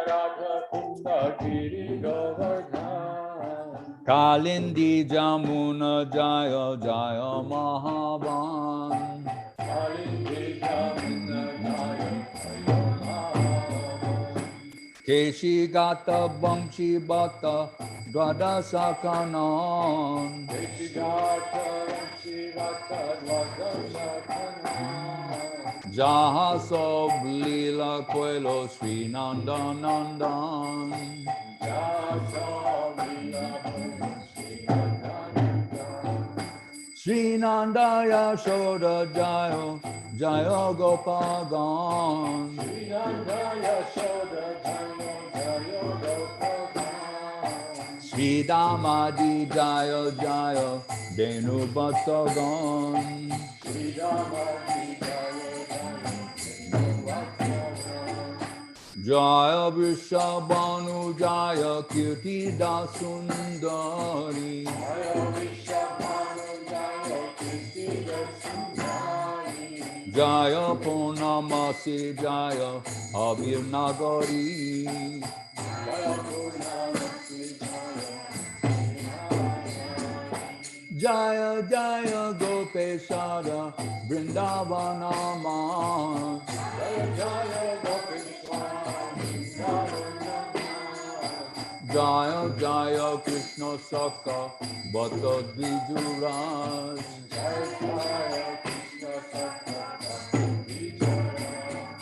Radha Kunda Giri Govardhan. Kalindi Jamuna Jaya Jaya Mahavan. Kalindi Jamuna Jaya Jaya Mahavan. Keshi Gata Bamshi Bata Dwadasa Kanan. Keshi Gata Bamshi Bata Dwadasa Kanan. Jaha Sob Lila Kwelo Sri Nanda Nandan. Jaha Sob Lila Kwelo Sri Nanda Nandan. Sri Nanda Yashoda Jayo Jayo Gopagan. Sri Nanda Yashoda Jayo Jayo Gopagan. Sri Damadi Jayo Jayo Denu Bhattagan. Sri Damadi Jayo Jayo Denu Bhattagan. Jaya Vrishabhanu Jaya Kirti Dasundari. Jaya Vrishabhanu Jaya Kirti Dasundari. Jaya Purnamasi Jaya Abhir Nagari. Jaya Purnamasi Jaya. Jaya Jaya Gopeshara Vrindavanama. Jaya Jaya Gopeshwara Jaya Jaya Krishna Sakha Bhatta Dvijuraj. Jaya Jaya Krishna Sakha Dvijuraj.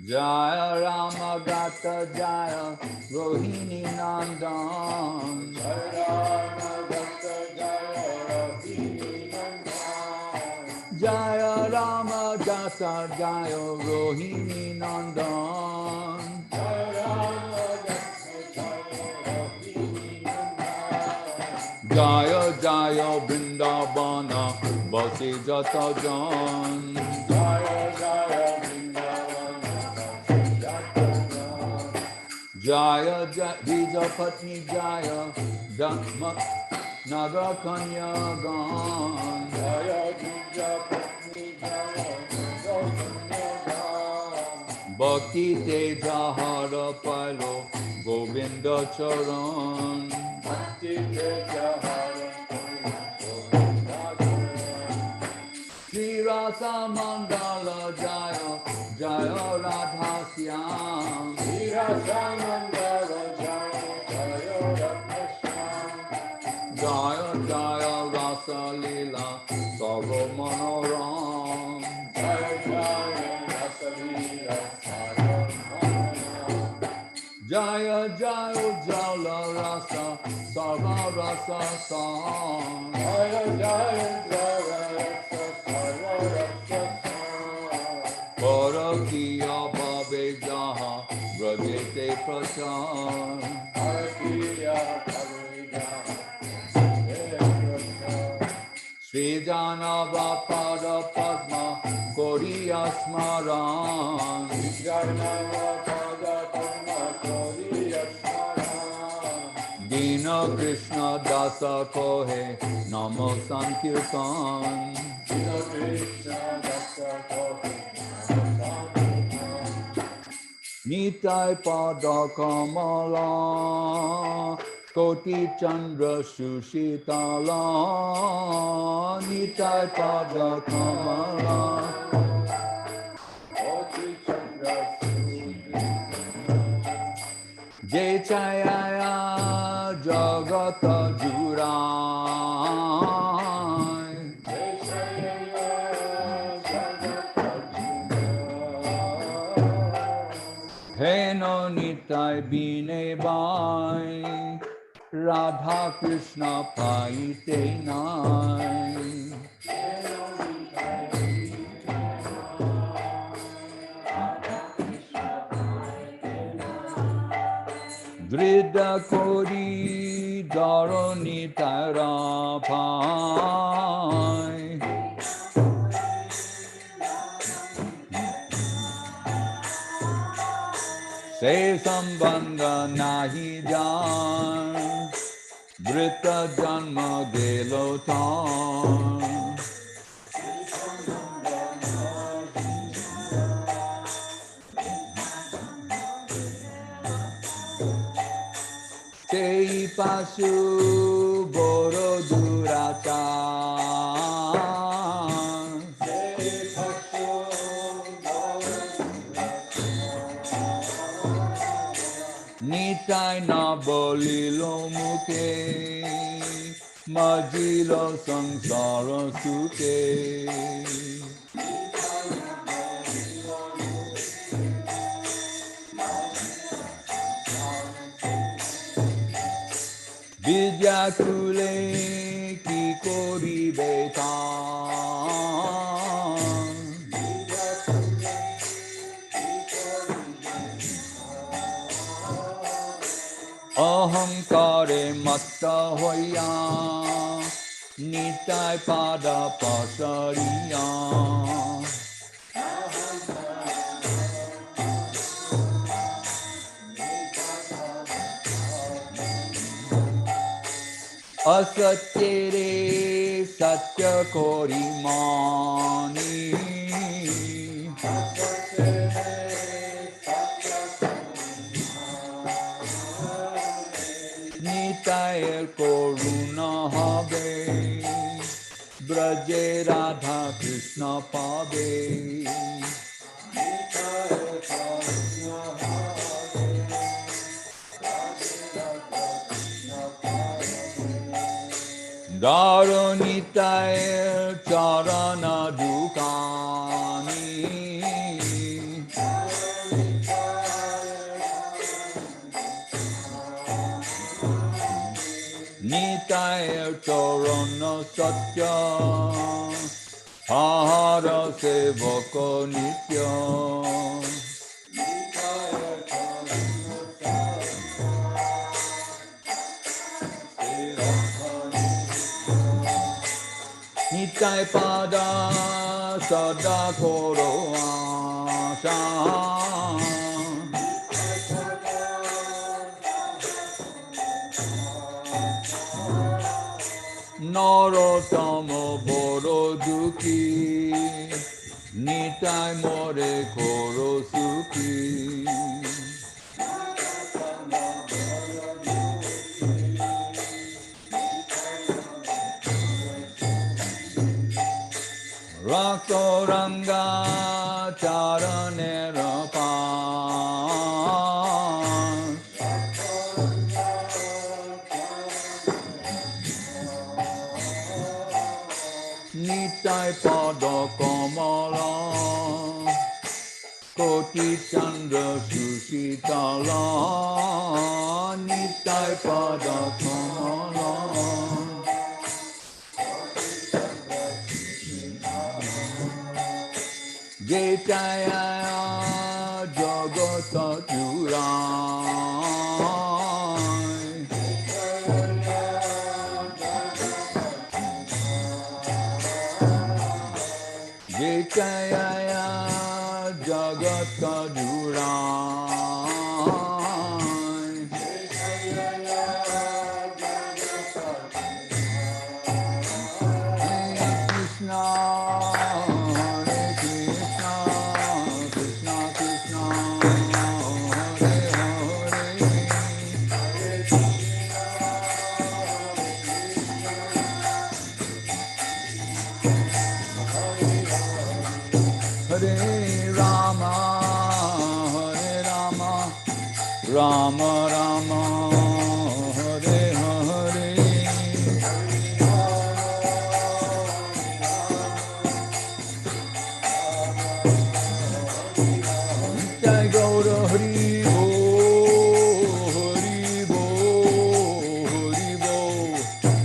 Jaya Rama Gata Jaya Rohini Nandan. Jaya Rama Gata Jaya Rohini Nandan. Jaya Rama Gata Jaya Rohini Nandan. Jaya Rama Gata Jaya Rohini Nandan. Jaya Jaya Vrindavana Basi Jata Jan. Jaya Jaya Vrindavana Jata Jan. Jaya Vija Patni Jaya Dhamma Naga Kanyagan. Jaya Vija Patni Jaya Naga Kanyagan. Bhakti Teja Hara Palo Govinda Charan. Bhakti Teja Hara Govinda Charan. Shri Rasa Mandala Jaya Jaya Radha Syam. Shri Rasa Mandala Jaya Jaya Radha Syam. Jaya Jaya Rasa Lila Sarva Manoram. Jaya Jaya Rasa Leela Sarva Manoram. Jaya Jaya Jala Rasa Sarva Rasa Sam. Jaya Jaya Jaya Rasa Sarva Rasa Sam. Bharatiya Bhave Jaha Brajete Prachar. Bharatiya Bhavega Sri Janava Pada Padma Koriya Smaran. Janava Pada Padma Koriya Smaran. Dina Krishna Dasa Kohe Namo Sankirtan. Dina Krishna Dasa Kohe Nitai Pada Kamala Koti Chandra Sushitala. Nitai Pada Kamala Koti Chandra Jai Chaya Jagata Jurai. Heno Nitai Bine Bai Radha Krishna Paite Nai. Drida Kori Dharani Tarapai. Se Sambandha Nahi Jan Brita Janma Gelo Tan. Pasu Boro Durata Nitai na bolilo muke Majilo samsara suke Vidya kule ki kori beta Ahankare matta hoya Nitai pada pasariya Asatyere satya korimani Nitaya koruna habe Braje Radha Krishna pave Daronitaya charana dukani Nitaya charana satya Ahara sevako nitya Nitai pada sada koro asa Narottama boro duki Nitai more koro suki Rakoranga charanera pa Nitai pada kamala Koti chandra susitala Nitai pada kamala Jetaya Jagata Jurai Jetaya Jagata Jurai Krishna Rama Rama Hare Hare Jai Gaura Hari Bo Hari Bo Hari Bo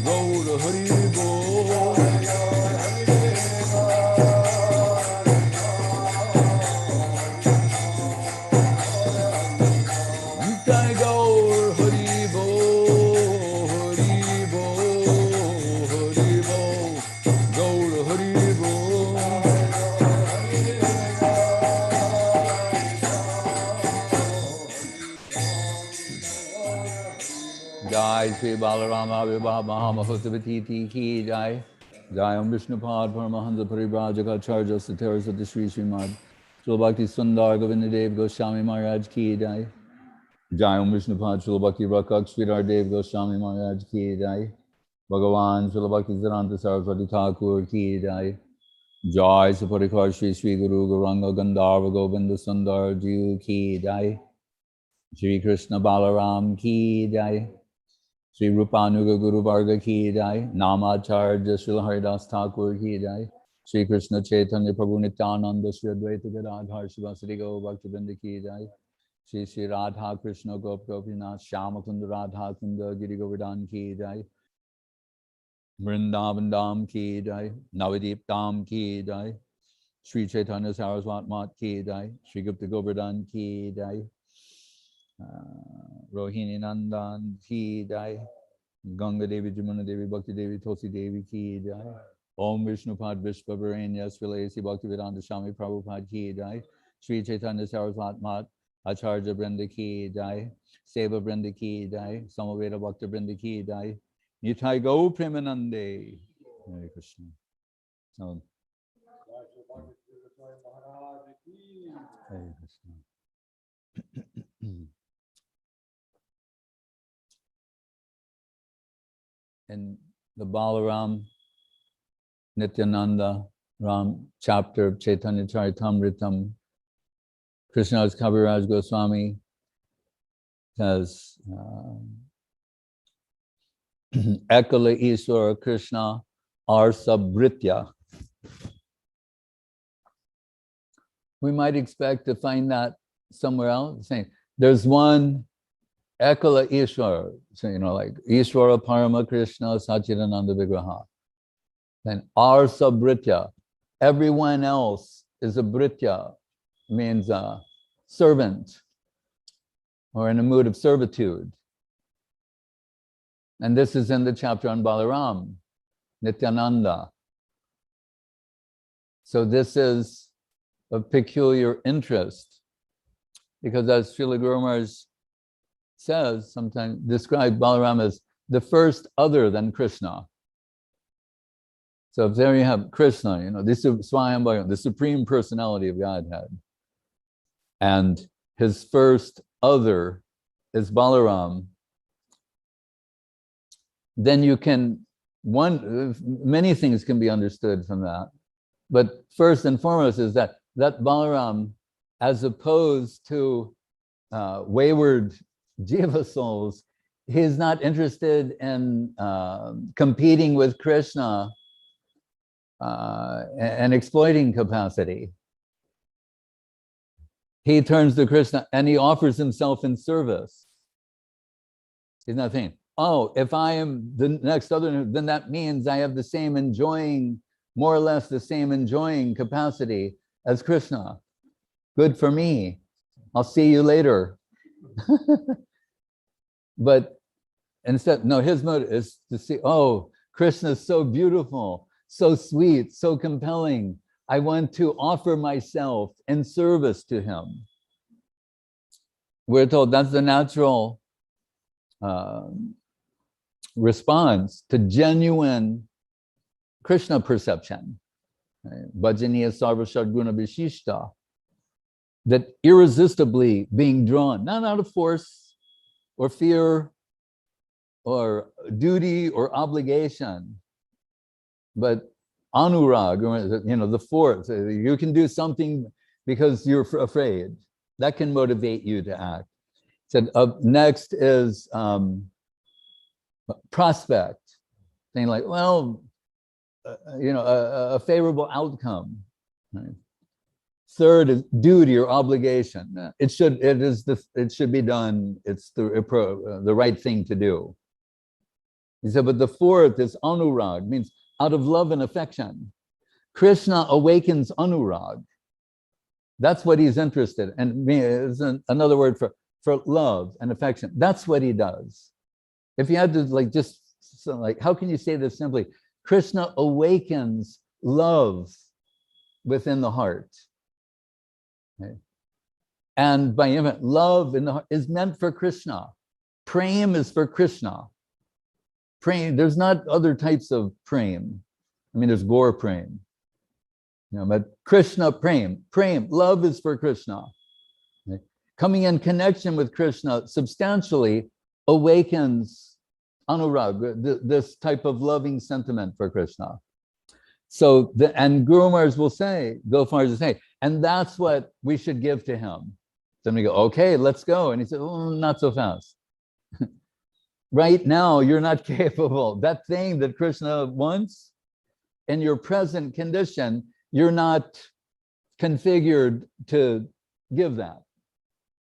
Gaura Hari Bo Jai Gaur Hari Bo Hari Bo Hari Bo Gaur Hari Bo Jai Sri Balarama Vibha Mahamahotavati Ki Jai Jai Om Vishnupad Paramahansa Paribrajaka Charja Satara Sati Sri Srimad Sri Bhakti Sudhir Goswami Maharaj Ki Jai Jai Om Vishnu Pad Srila Bhakti Rakak Sridhar Dev Goswami Maharaj Ki Jai. Bhagavan Srila Bhakti Siddhanta Saraswati Thakur Ki Jai. Jai Saparikar Shri Sri Guru Gauranga Gandharva Govinda Sundar Ji Ki Jai. Shri Krishna Balaram Ki Jai. Shri Rupanuga Guru Varga Ki Jai. Namacharya Srila Haridas Thakur Ki Jai. Shri Krishna Chaitanya Prabhu Nityananda Shri Advaita Gadadhar Shivasari Gaur Bhaktivinoda Ki Jai. Shri Shri Radha Krishna Gop Gopinath Shyamakunda Radha Kunda Giri Govardhan Ki Jai. Vrindavan Dham Ki Jai. Navadip Dham Ki Jai. Shri Chaitanya Saraswat Mat Ki Jai. Shri Gupta Govardhan Ki Jai. Rohini Nandan Ki Jai. Ganga Devi Jamuna Devi Bhakti Devi Tosi Devi Ki Jai. Om Vishnupad Vishwavarenya Srilesi Bhaktivedanta Swami Prabhupada Ki Jai. Shri Chaitanya Saraswat Mat Acharya Brinda Ki Jai. Seva Brinda Ki Jai. Samaveda Bhakta Brinda Ki Jai. Nitai Gau Premanande. Hare Krishna. So, Hare Krishna. In the Balaram Nityananda Ram chapter of Chaitanya Charitamritam, Krishnadas Kaviraj Goswami says, Ekala Iswara Krishna Arsabritya. We might expect to find that somewhere else, saying there's one Ekala Ishwara, so, like Ishwara Parama Krishna Sachidananda Vigraha. Then Arsabritya, everyone else is a Britya, means a servant or in a mood of servitude. And this is in the chapter on Balaram, Nityananda. So this is of peculiar interest because as Srila Guru Maharaj says, sometimes describes Balaram as the first other than Krishna. So if there you have Krishna, this is Swayambhava, the Supreme Personality of Godhead. And his first other is Balaram. Then you can, many things can be understood from that. But first and foremost is that Balaram, as opposed to wayward jiva souls, he's not interested in competing with Krishna and exploiting capacity. He turns to Krishna and he offers himself in service. He's not saying, oh, if I am the next other, then that means I have the same enjoying, more or less the same enjoying capacity as Krishna. Good for me. I'll see you later. But instead, no, his motive is to see, oh, Krishna is so beautiful, so sweet, so compelling. I want to offer myself in service to him. We're told that's the natural response to genuine Krishna perception. Bhajaniya sarva shadguna vishishta. That irresistibly being drawn, not out of force or fear or duty or obligation, but anurag, the force. You can do something because you're afraid. That can motivate you to act. So up next is prospect, saying like, well, a favorable outcome. Right? Third is duty or obligation. It should be done. It's the right thing to do. He said, but the fourth is anurag, means out of love and affection. Krishna awakens anurag. That's what he's interested in. And it's another word for love and affection. That's what he does. If you had to how can you say this simply? Krishna awakens love within the heart. Okay. And by love in the heart is meant for Krishna. Prem is for Krishna. Prem, there's not other types of prem. There's Gaur prem. But Krishna prem, love is for Krishna. Okay. coming in connection with Krishna substantially awakens anurag, this type of loving sentiment for Krishna. So, and Guru Maharaj will say, go far as to say, and that's what we should give to him. Somebody go, okay, let's go. And he said, oh, not so fast. Right now, you're not capable. That thing that Krishna wants, in your present condition, you're not configured to give that.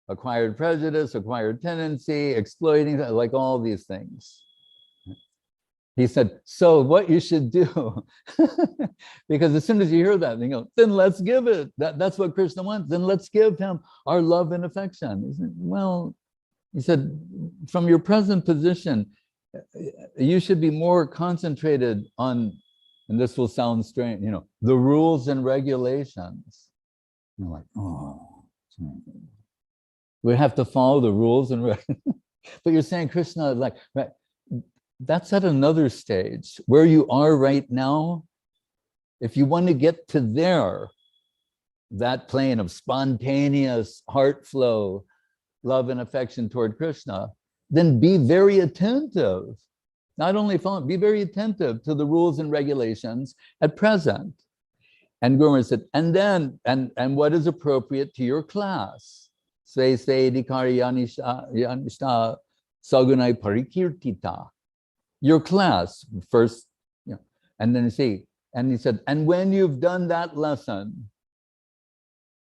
Acquired prejudice, acquired tendency, exploiting, like all these things. He said, so what you should do, because as soon as you hear that, you go, then let's give it. That's what Krishna wants. Then let's give him our love and affection. He said, well, he said, from your present position, you should be more concentrated on, and this will sound strange, the rules and regulations. You're like, oh, we have to follow the rules and regulations. But you're saying, Krishna, like, right, that's at another stage. Where you are right now, if you want to get to there, that plane of spontaneous heart flow, love and affection toward Krishna, then be very attentive. Not only follow, be very attentive to the rules and regulations at present. And Guru Maharaj said, and then, and what is appropriate to your class? Sve sve dikari yanishta sagunai parikirtita. Your class first, and then and he said, and when you've done that lesson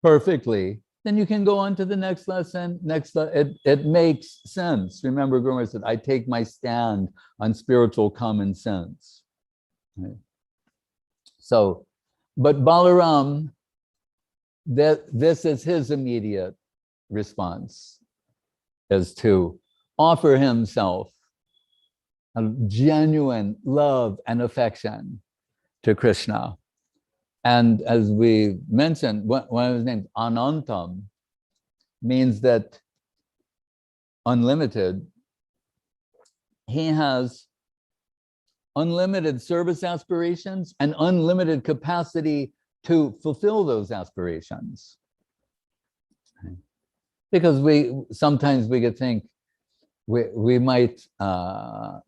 perfectly, then you can go on to the next lesson. It makes sense. Remember, Guru Maharaj said, I take my stand on spiritual common sense. Right? So, but Balaram, this is his immediate response, is to offer himself a genuine love and affection to Krishna. And as we mentioned, one of his names, Anantam, means that unlimited. He has unlimited service aspirations and unlimited capacity to fulfill those aspirations. Because sometimes we could think we might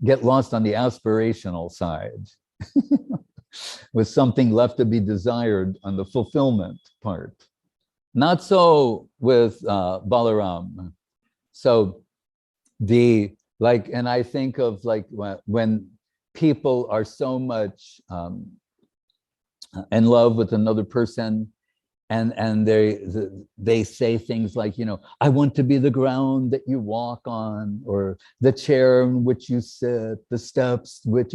get lost on the aspirational side with something left to be desired on the fulfillment part. Not so with Balaram. So and I think of like when people are so much in love with another person, and they say things like, I want to be the ground that you walk on, or the chair in which you sit, the steps which,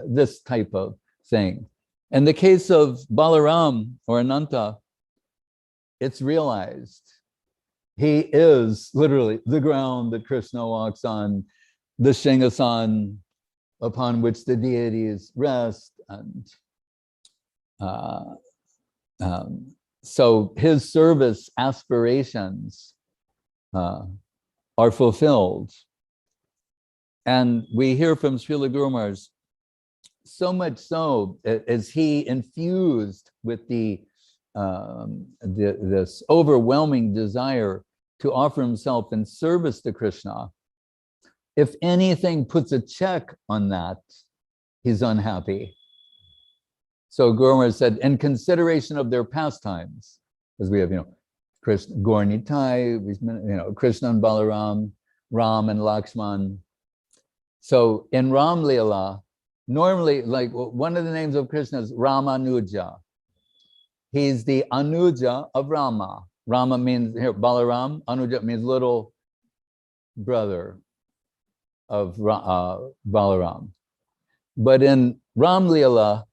this type of thing. In the case of Balaram or Ananta, it's realized he is literally the ground that Krishna walks on, the Shingasan upon which the deities rest, and so his service aspirations are fulfilled. And we hear from Srila Guru Maharaj, so much so is he infused with this overwhelming desire to offer himself in service to Krishna. If anything puts a check on that, he's unhappy. So Guru Maharaj said, in consideration of their pastimes, as we have, Krishna, Gaur Nitai, Krishna and Balaram, Ram and Lakshman. So in Ram Leela, normally, like one of the names of Krishna is Ramanuja. He's the Anuja of Rama. Rama means, here, Balaram, Anuja means little brother of Balaram. But in Ram Leela,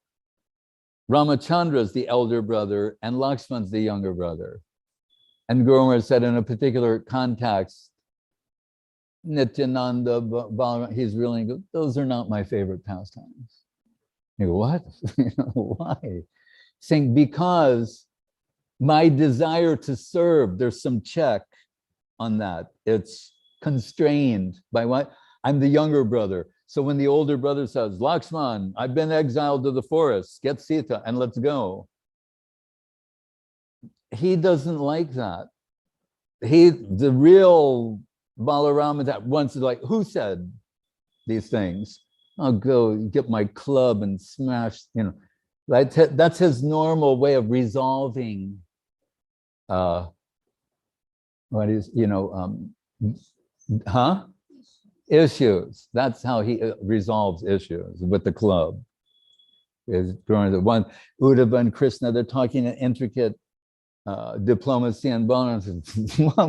Ramachandra is the elder brother and Lakshman's the younger brother. And Guru Maharaj said in a particular context, Nityananda, Balarama, he's really good. Those are not my favorite pastimes. You go, what? Why? Saying, because my desire to serve, there's some check on that. It's constrained by what? I'm the younger brother. So when the older brother says, Lakshman, I've been exiled to the forest, get Sita and let's go. He doesn't like that. the real Balarama that once is like, who said these things? I'll go get my club and smash, that's his normal way of resolving what is, issues. That's how he resolves issues with the club. Is during the one Uddhava and Krishna, they're talking in intricate diplomacy and balance.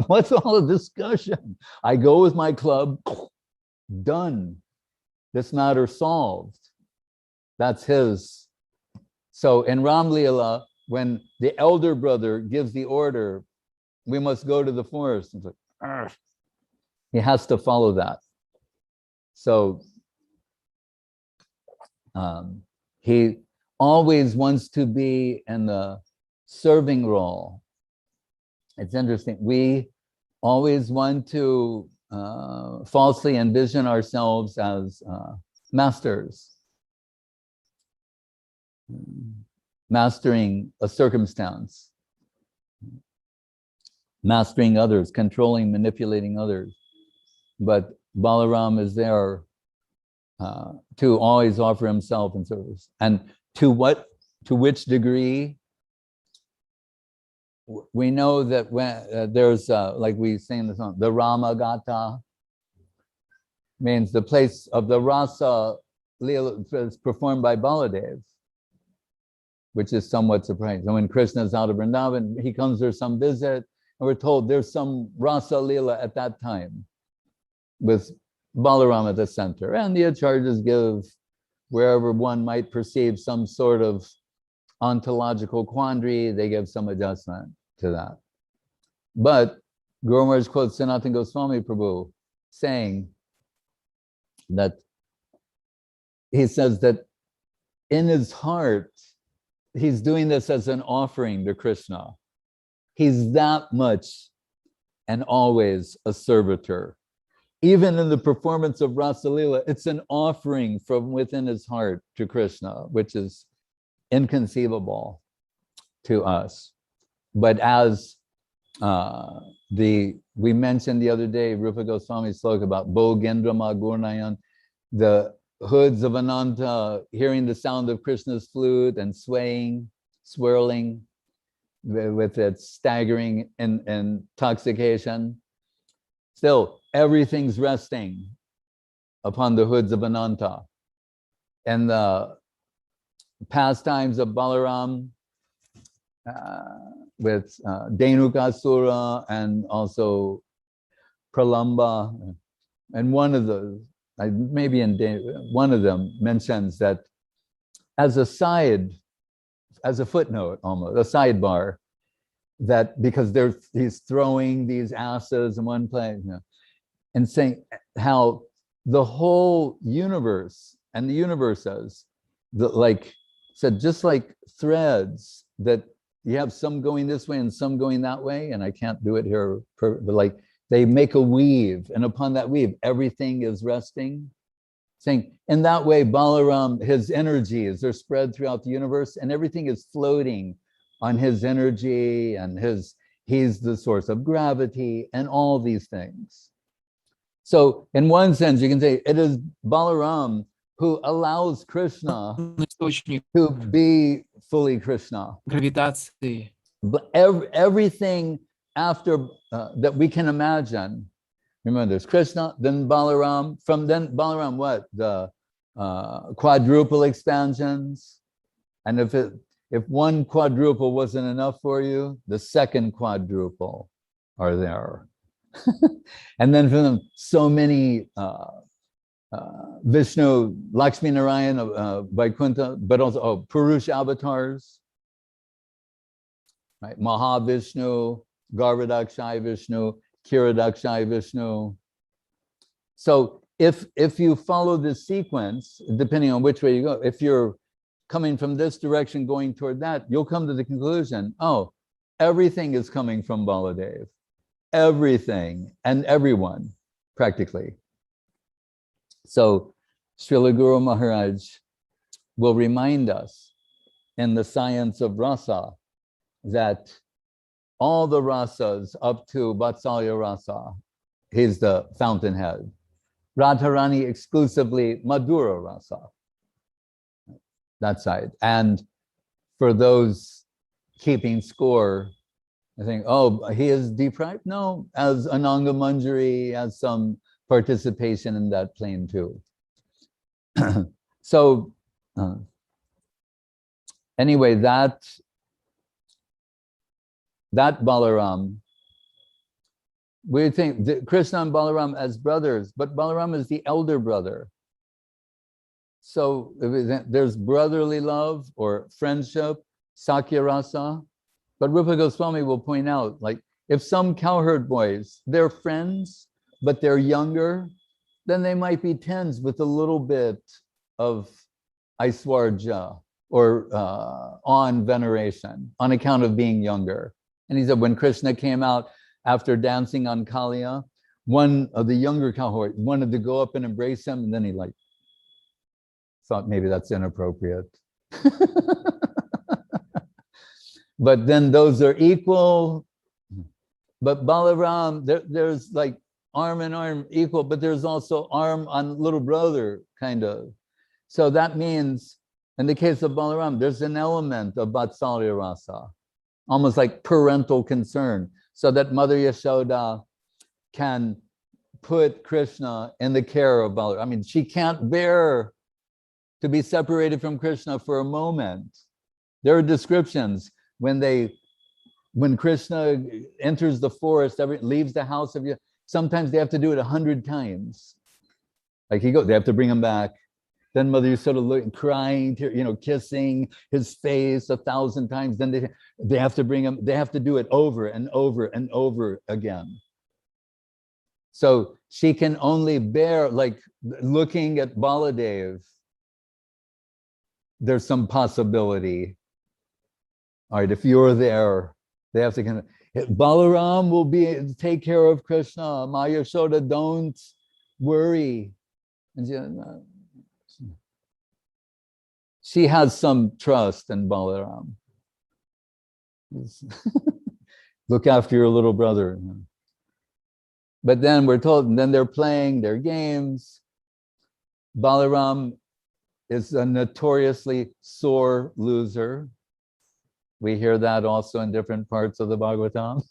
What's all the discussion? I go with my club, done. This matter solved. That's his. So in Ram Leela, when the elder brother gives the order, we must go to the forest, it's like, argh. He has to follow that. So he always wants to be in the serving role. It's interesting. We always want to falsely envision ourselves as masters, mastering a circumstance, mastering others, controlling, manipulating others. But Balaram is there to always offer himself in service. And to which degree? We know that when there's, like we sing the song, the Ramagata, means the place of the Rasa Leela is performed by Baladev, which is somewhat surprising. So when Krishna's out of Vrindavan, he comes there some visit, and we're told there's some Rasa Leela at that time with Balarama at the center. And the acharyas give, wherever one might perceive some sort of ontological quandary, they give some adjustment to that. But Guru Maharaj quotes Sanatana Goswami Prabhu saying that he says that in his heart, he's doing this as an offering to Krishna. He's that much and always a servitor. Even in the performance of Rasa Leela, it's an offering from within his heart to Krishna, which is inconceivable to us. But as we mentioned the other day, Rupa Goswami spoke about Bogendrama Gurnayan, the hoods of Ananta, hearing the sound of Krishna's flute and swaying, swirling with its staggering intoxication. Still, everything's resting upon the hoods of Ananta. And the pastimes of Balaram with Dhenukasura and also Pralamba. And one of the, maybe in one of them mentions that as a side, as a footnote almost, a sidebar, that because he's throwing these asses in one place, and saying how the whole universe and the universes, said, just like threads, that you have some going this way and some going that way, and I can't do it here, but like they make a weave, and upon that weave, everything is resting. Saying in that way, Balaram, his energies are spread throughout the universe, and everything is floating on his energy, and he's the source of gravity and all these things. So in one sense, you can say it is Balaram who allows Krishna to be fully Krishna. Гравитации. But everything after that we can imagine. Remember, there's Krishna, then Balaram. From then Balaram, what? The quadruple expansions. And if one quadruple wasn't enough for you, the second quadruple are there. And then from them, so many Vishnu, Lakshmi Narayana, Vaikuntha, but also Purusha avatars, right? Mahavishnu, Garvadakshai Vishnu, Kiradakshai Vishnu. So if you follow this sequence, depending on which way you go, if you're coming from this direction going toward that, you'll come to the conclusion, oh, everything is coming from Baladev. Everything and everyone, practically. So Srila Guru Maharaj will remind us in the science of rasa that all the rasas up to Vatsalya rasa. He's the fountainhead. Radharani exclusively Madhura rasa, that side. And for those keeping score, I think, oh, he is deprived? No, as Ananga Manjari has some participation in that plane too. So anyway, that Balaram, we think that Krishna and Balaram as brothers, but Balaram is the elder brother. So there's brotherly love or friendship, Sakya rasa. But Rupa Goswami will point out, like, if some cowherd boys, they're friends, but they're younger, then they might be tens with a little bit of Aiswarja or on veneration on account of being younger. And he said when Krishna came out after dancing on Kaliya, one of the younger cowherd wanted to go up and embrace him, and then he like thought maybe that's inappropriate. But then those are equal. But Balaram, there's like arm in arm equal, but there's also arm on little brother, kind of. So that means, in the case of Balaram, there's an element of Vatsalya rasa, almost like parental concern, so that Mother Yashoda can put Krishna in the care of Balaram. I mean, she can't bear to be separated from Krishna for a moment. There are descriptions when Krishna enters the forest, leaves the house of you, sometimes they have to do it 100 times. Like they have to bring him back. Then Mother Yashoda crying, kissing his face 1,000 times. Then they have to bring him, they have to do it over and over and over again. So she can only bear, like looking at Baladev, there's some possibility. All right, if you're there, they have to kind of, Balaram will take care of Krishna. Maya Yashoda, don't worry. And she has some trust in Balaram. Look after your little brother. But then we're told, and then they're playing their games. Balaram is a notoriously sore loser. We hear that also in different parts of the Bhagavatam.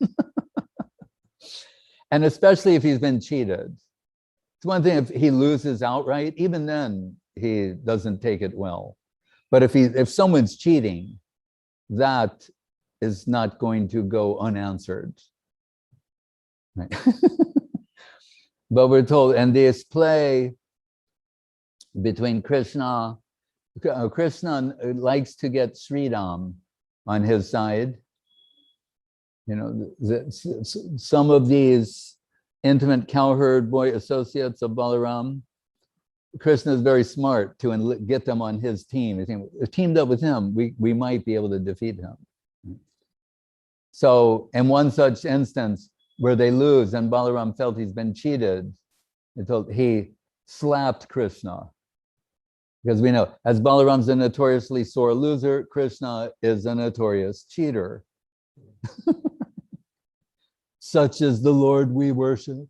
And especially if he's been cheated. It's one thing if he loses outright, even then he doesn't take it well. But if someone's cheating, that is not going to go unanswered. Right? But we're told, and this play between Krishna likes to get Sridham on his side. Some of these intimate cowherd boy associates of Balaram, Krishna is very smart to get them on his team. If teamed up with him, we might be able to defeat him. So in one such instance where they lose and Balaram felt he's been cheated, he slapped Krishna. Because we know, as Balaram's a notoriously sore loser, Krishna is a notorious cheater. Such is the Lord we worship.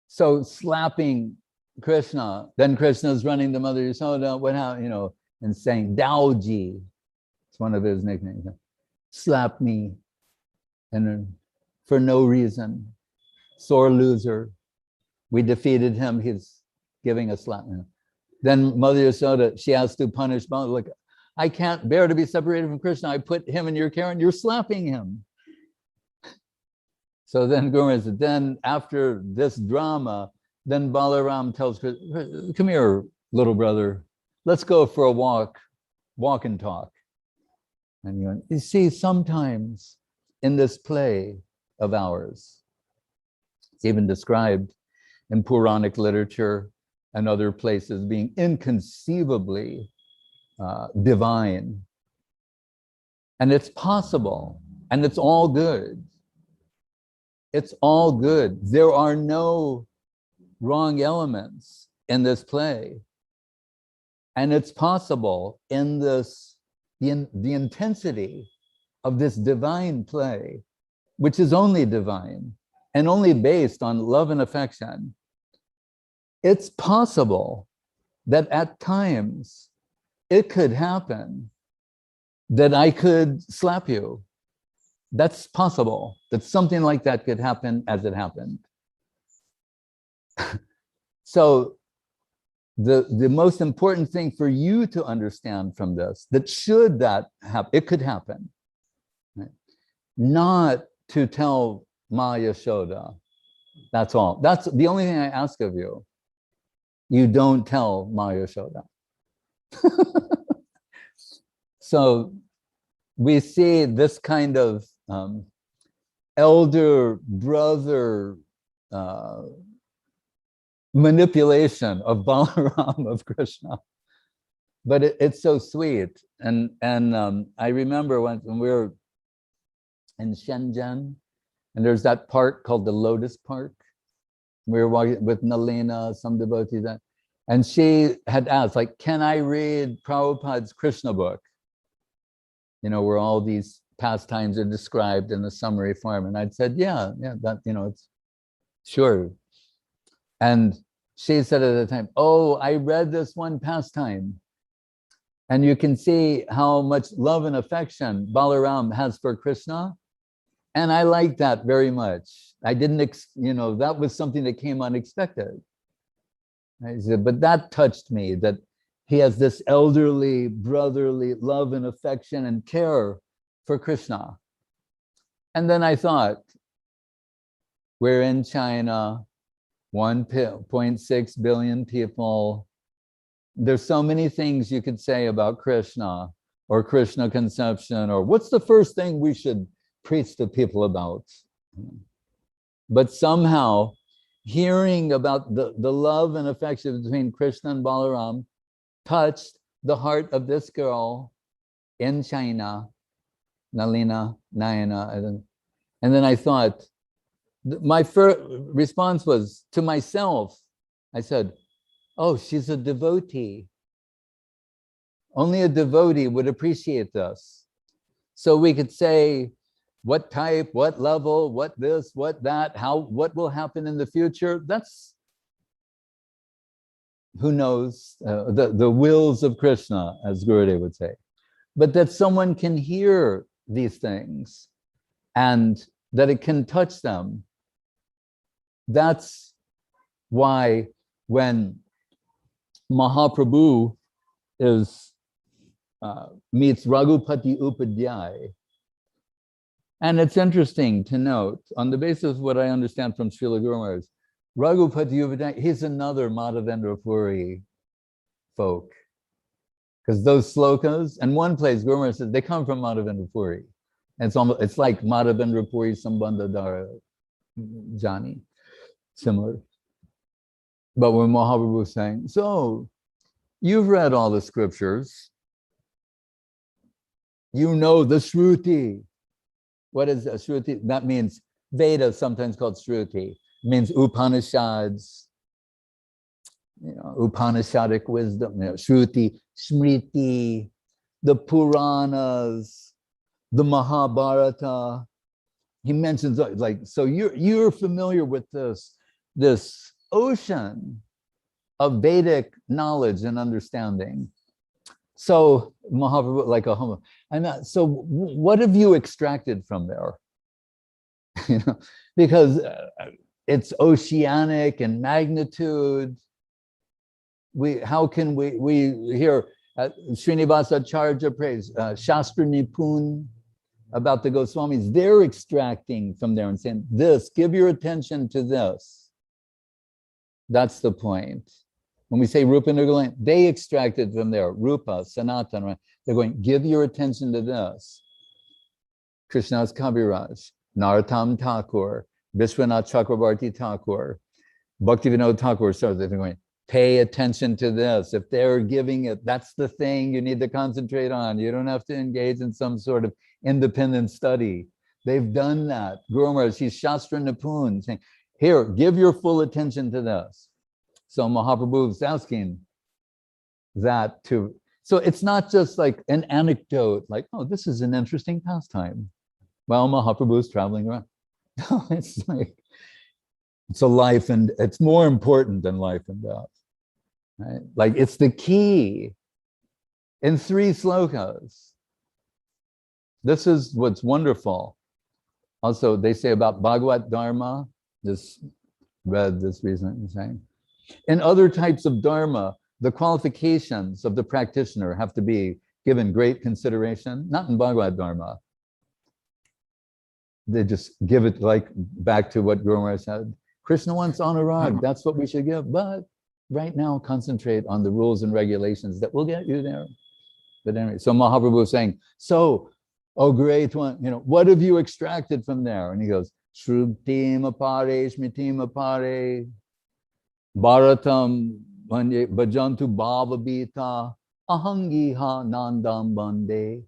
So slapping Krishna, then Krishna's running to Mother Yashoda, and saying, Dauji. It's one of his nicknames. Slap me, and for no reason. Sore loser. We defeated him. He's giving a slap. Then Mother Yashoda, she has to punish Balaram. Like, I can't bear to be separated from Krishna. I put him in your care and you're slapping him. So then Guru said, then after this drama, then Balaram tells Krishna, come here, little brother. Let's go for a walk and talk. And you see, sometimes in this play of ours, it's even described in Puranic literature and other places being inconceivably divine. And it's possible, and it's all good. It's all good. There are no wrong elements in this play. And it's possible in this, the intensity of this divine play, which is only divine and only based on love and affection, it's possible that at times it could happen that I could slap you. That's possible, that something like that could happen as it happened. So the most important thing for you to understand from this, that should that happen, it could happen, right? Not to tell Ma Yashoda. That's all. That's the only thing I ask of you. You don't tell Ma Yashoda. So we see this kind of elder brother manipulation of Balaram, of Krishna. But it's so sweet. And I remember when we were in Shenzhen, and there's that park called the Lotus Park. We were walking with Nalina, some devotees, and she had asked, like, can I read Prabhupada's Krishna book? You know, where all these pastimes are described in a summary form. And I'd said, yeah, that, you know, it's sure. And she said at the time, oh, I read this one pastime. And you can see how much love and affection Balaram has for Krishna. And I like that very much. I didn't, you know, that was something that came unexpected. I said, but that touched me, that he has this elderly, brotherly love and affection and care for Krishna. And then I thought, we're in China, 1.6 billion people. There's so many things you could say about Krishna or Krishna conception, or what's the first thing we should preach to people about? But somehow, hearing about the love and affection between Krishna and Balaram touched the heart of this girl in China, Nalina, Nayana. And then I thought, my first response was to myself, I said, oh, she's a devotee. Only a devotee would appreciate this. So we could say, what type, what level, what this, what that, how, what will happen in the future? That's, who knows, the wills of Krishna, as Gurudev would say. But that someone can hear these things and that it can touch them. That's why when Mahaprabhu meets Raghupati Upadhyay, and it's interesting to note, on the basis of what I understand from Srila Guru Maharaj, Raghupati Upadhyay, he's another Madhavendra Puri folk. Because those slokas, and one place, Guru Maharaj says, they come from Madhavendra Puri. And it's like Madhavendra Puri Sambandha Dara Jani, similar. But when Mahaprabhu was saying, so you've read all the scriptures, you know the Shruti. What is a Shruti? That means Veda, sometimes called Shruti. It means Upanishads, you know, Upanishadic wisdom, you know, Shruti, Smriti, the Puranas, the Mahabharata. He mentions, like, so you're familiar with this ocean of Vedic knowledge and understanding. So Mahaprabhu, like a homo, and so what have you extracted from there? You know, because it's oceanic in magnitude. How can we hear Srinivasa Acharya praise Shastra Nipun about the Goswamis? They're extracting from there and saying, this, give your attention to this. That's the point. When we say Rupa Nirgala, they extracted from there, Rupa, Sanatana. They're going, give your attention to this. Krishna's Kaviraj, Narottam Thakur, Vishwanath Chakrabarti Thakur, Bhaktivinoda Thakur. So they're going, pay attention to this. If they're giving it, that's the thing you need to concentrate on. You don't have to engage in some sort of independent study. They've done that. Guru Maharaj, he's Shastra Nipun, saying, here, give your full attention to this. So Mahaprabhu is asking, that to, so it's not just like an anecdote, like, oh, this is an interesting pastime while Mahaprabhu is traveling around. No, it's like, it's a life, and it's more important than life and death, right? Like, it's the key in 3 slokas. This is what's wonderful. Also, they say about Bhagavad Dharma, just read this recently saying, in other types of Dharma, the qualifications of the practitioner have to be given great consideration, not in Bhagavad Dharma. They just give it like back to what Guru Maharaj said. Krishna wants anurag, that's what we should give. But right now, concentrate on the rules and regulations that will get you there. But anyway, so Mahaprabhu was saying, so, oh great one, what have you extracted from there? And he goes, Shrutim apare, Shmitim apare, Bharatam bhajantu bhavabhita, ahangiha nandam bande,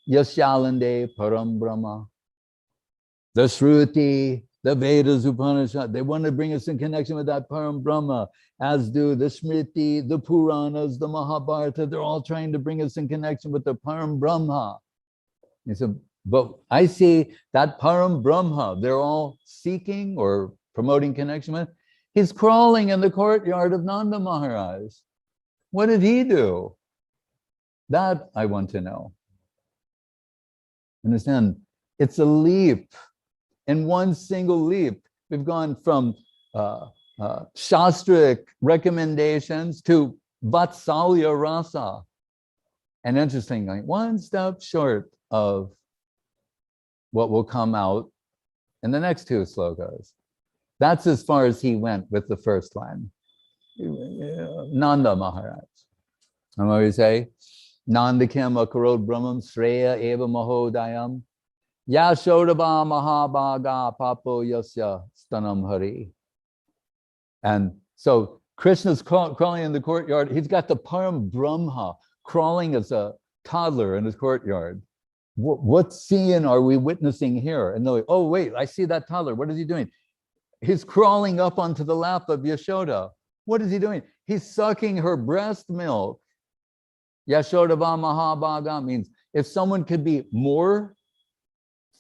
yasyalande param brahma. The Shruti, the Vedas, Upanishad, they want to bring us in connection with that Param Brahma, as do the Smriti, the Puranas, the Mahabharata. They're all trying to bring us in connection with the Param Brahma. He said, but I see that Param Brahma, they're all seeking or promoting connection with. He's crawling in the courtyard of Nanda Maharaj. What did he do? That I want to know. Understand? It's a leap. In one single leap, we've gone from shastric recommendations to vatsalya rasa. And interestingly, one step short of what will come out in the next 2 slokas. That's as far as he went with the first line. Nanda Maharaj. And what do you say? Nanda kim akarod brahmam sreya eva mahodayam. Yashodaba Mahabhaga Papo Yasya Stanam Hari. And so Krishna's crawling in the courtyard. He's got the Param Brahma crawling as a toddler in his courtyard. What scene are we witnessing here? And they're like, oh, wait, I see that toddler. What is he doing? He's crawling up onto the lap of Yashoda. What is he doing? He's sucking her breast milk. Yashodaba Mahabhaga means if someone could be more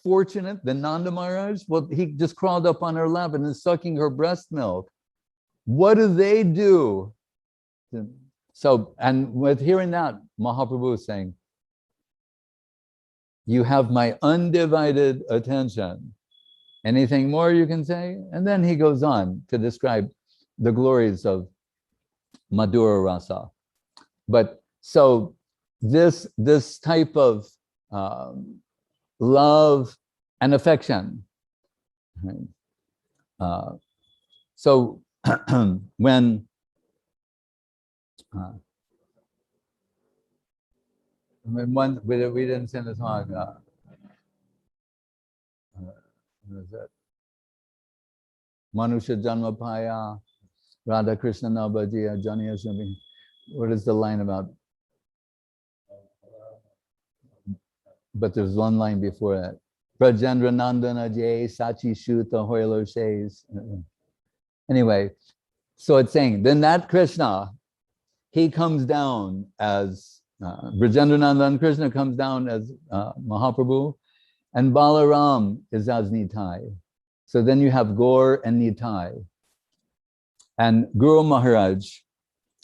fortunate than Nanda Maharaj, well, he just crawled up on her lap and is sucking her breast milk. What do they do? So, and with hearing that, Mahaprabhu is saying, you have my undivided attention. Anything more you can say? And then he goes on to describe the glories of Madhura Rasa. But so this type of love and affection. Right? So when one, we didn't sing the song. What is that? Manusha Janma Paya, Radha Krishna Nabhajiya, Janiya Shami. What is the line about? But there's one line before that. Brajendra Nandana Jay Sachi Shuta Hoyler says. Anyway, so it's saying, then that Krishna, he comes down as Brajendra Nandan Krishna comes down as Mahaprabhu, and Balaram is as Nitai. So then you have Gaur and Nitai. And Guru Maharaj,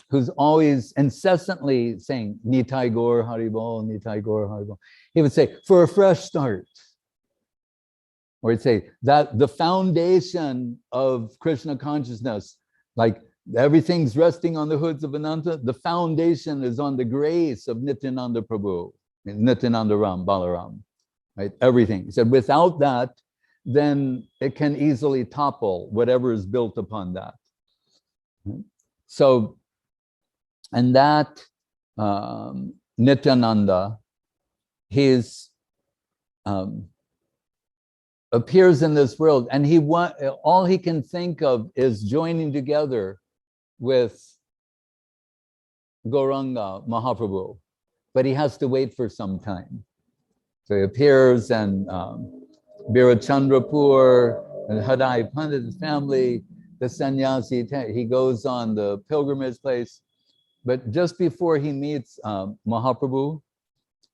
who's always incessantly saying, Nitai Gaur Haribol, Nitai Gaur Haribol. He would say, for a fresh start. Or he'd say that the foundation of Krishna consciousness, like everything's resting on the hoods of Ananta, the foundation is on the grace of Nityananda Prabhu, Nityananda Ram, Balaram, right? Everything. He said, without that, then it can easily topple whatever is built upon that. So, and that Nityananda, his appears in this world, and all he can think of is joining together with Gauranga Mahaprabhu, but he has to wait for some time. So he appears in Birachandrapur, and Hadai Pandit's family, the sannyasi, he goes on the pilgrimage place, But just before he meets Mahaprabhu,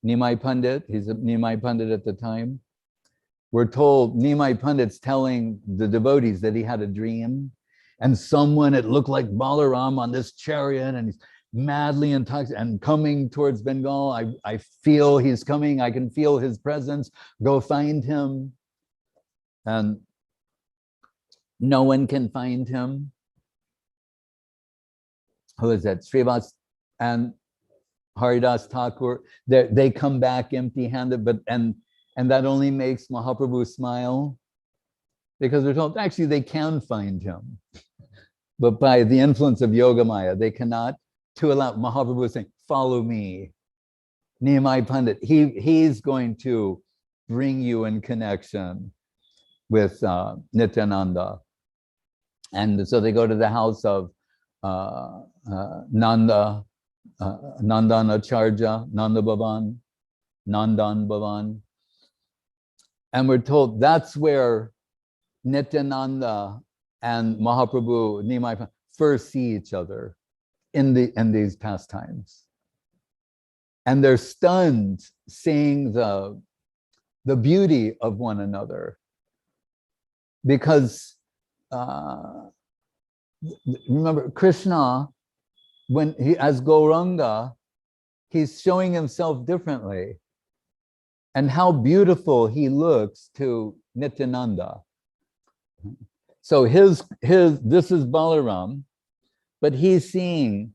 Nimai Pandit, he's a Nimai Pandit at the time, we're told Nimai Pandit's telling the devotees that he had a dream, and someone, it looked like Balaram on this chariot, and he's madly intoxicated and coming towards Bengal. I feel he's coming. I can feel his presence. Go find him. And no one can find him. Who is that? Srivas and Haridas Thakur. They come back empty-handed, but and that only makes Mahaprabhu smile, because we're told actually they can find him, but by the influence of Yogamaya, they cannot. To allow Mahaprabhu saying, "Follow me, Nimai Pandit." He's going to bring you in connection with Nityananda, and so they go to the house of Nanda, Nandanacharya, Nandan Bhavan. And we're told that's where Nityananda and Mahaprabhu, Nimai, first see each other in these pastimes. And they're stunned seeing the beauty of one another. Because remember, Krishna, when he as Gauranga, he's showing himself differently. And how beautiful he looks to Nityananda. So this is Balaram, but he's seeing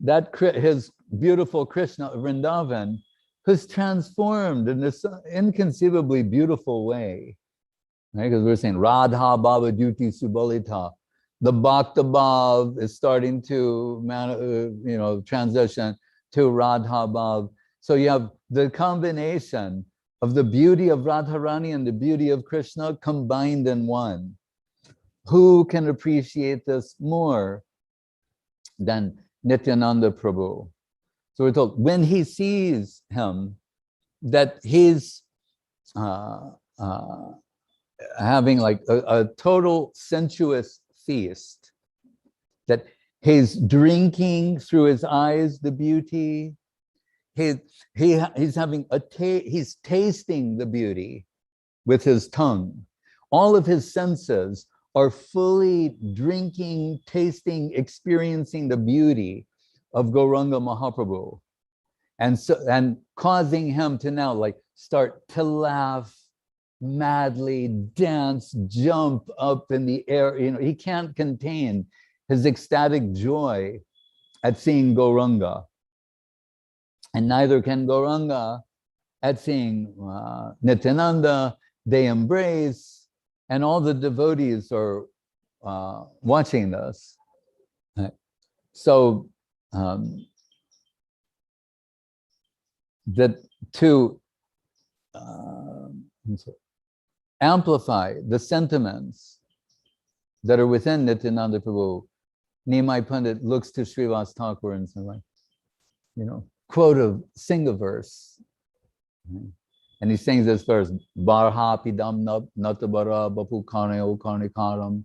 that his beautiful Krishna of Vrindavan, who's transformed in this inconceivably beautiful way. Right? Because we're saying Radha Bhava Duti Subalita. The Bhakta Bhav is starting to transition to Radha Bhav. So you have the combination of the beauty of Radharani and the beauty of Krishna combined in one. Who can appreciate this more than Nityananda Prabhu? So we're told when he sees him, that he's having like a total sensuous feast, that he's drinking through his eyes the beauty. He's having he's tasting the beauty with his tongue. All of his senses are fully drinking, tasting, experiencing the beauty of Gauranga Mahaprabhu, and causing him to now like start to laugh madly, dance, jump up in the air. He can't contain his ecstatic joy at seeing Gauranga. And neither can Gauranga at seeing Nityananda. They embrace, and all the devotees are watching this. So that to amplify the sentiments that are within Nityananda Prabhu, Nimai Pandit looks to Srivas Thakur and says, sing a verse. And he sings this verse, Barha pidam natabara bapu karneo karnikaram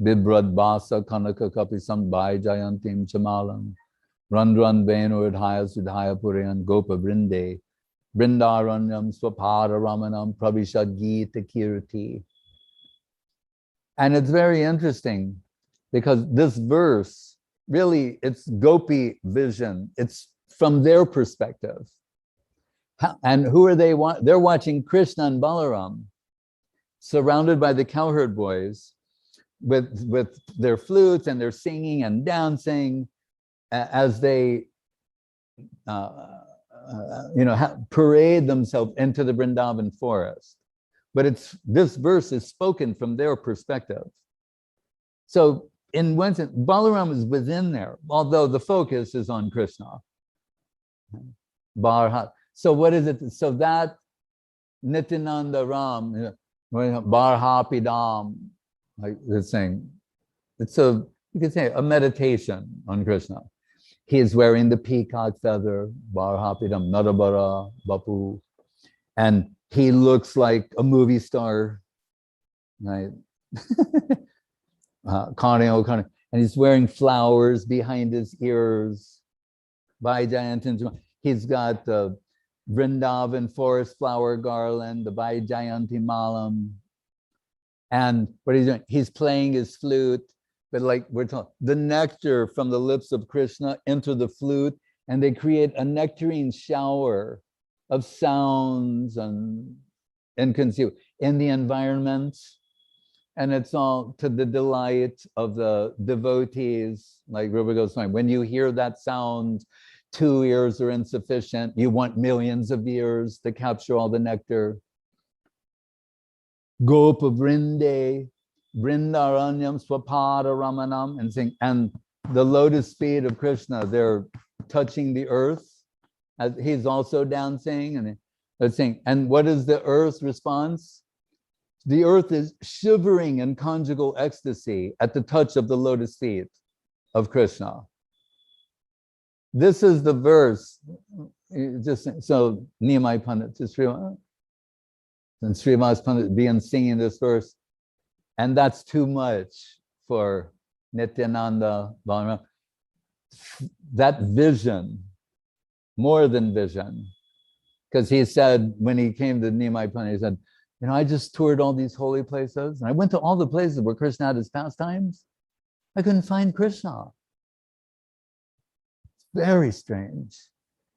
bibrad basa kanaka kapisam bhai jayantim chamalam randran venu udhaya sudhaya purayan gopa brinde brindaranyam swapara ramanam pravishad gita kirti. And it's very interesting because this verse, really, it's gopi vision. It's from their perspective. And who are they? They're watching Krishna and Balaram surrounded by the cowherd boys with their flutes, and they're singing and dancing as they parade themselves into the Vrindavan forest. But this verse is spoken from their perspective. So in one sense, Balaram is within there, although the focus is on Krishna. Barha. So what is it? So that Nityananda Ram, Barha Pidam, like they're saying, you could say a meditation on Krishna. He is wearing the peacock feather, Barha Pidam, Nadabara, Bapu, and he looks like a movie star, right? And he's wearing flowers behind his ears. Vaijayanti. He's got the Vrindavan forest flower garland, the Vaijayanti Malam. And what he's doing, he's playing his flute, but like we're talking, the nectar from the lips of Krishna enter the flute, and they create a nectarine shower of sounds and conceal in the environment. And it's all to the delight of the devotees, like Rupa Goswami. When you hear that sound, 2 ears are insufficient. You want millions of ears to capture all the nectar. Gopa Vrinde, Vrindaranyam Swapada Ramanam, and sing, and the lotus feet of Krishna, they're touching the earth as he's also dancing, and they're singing. And what is the earth's response? The earth is shivering in conjugal ecstasy at the touch of the lotus feet of Krishna. This is the verse. Just so Niyamai Pandit, and Srimad Pandit being singing this verse, and that's too much for Nityananda, Balarama. That vision, more than vision, because he said when he came to Niyamai Pandit, he said, you know, I just toured all these holy places, and I went to all the places where Krishna had his pastimes. I couldn't find Krishna. Very strange.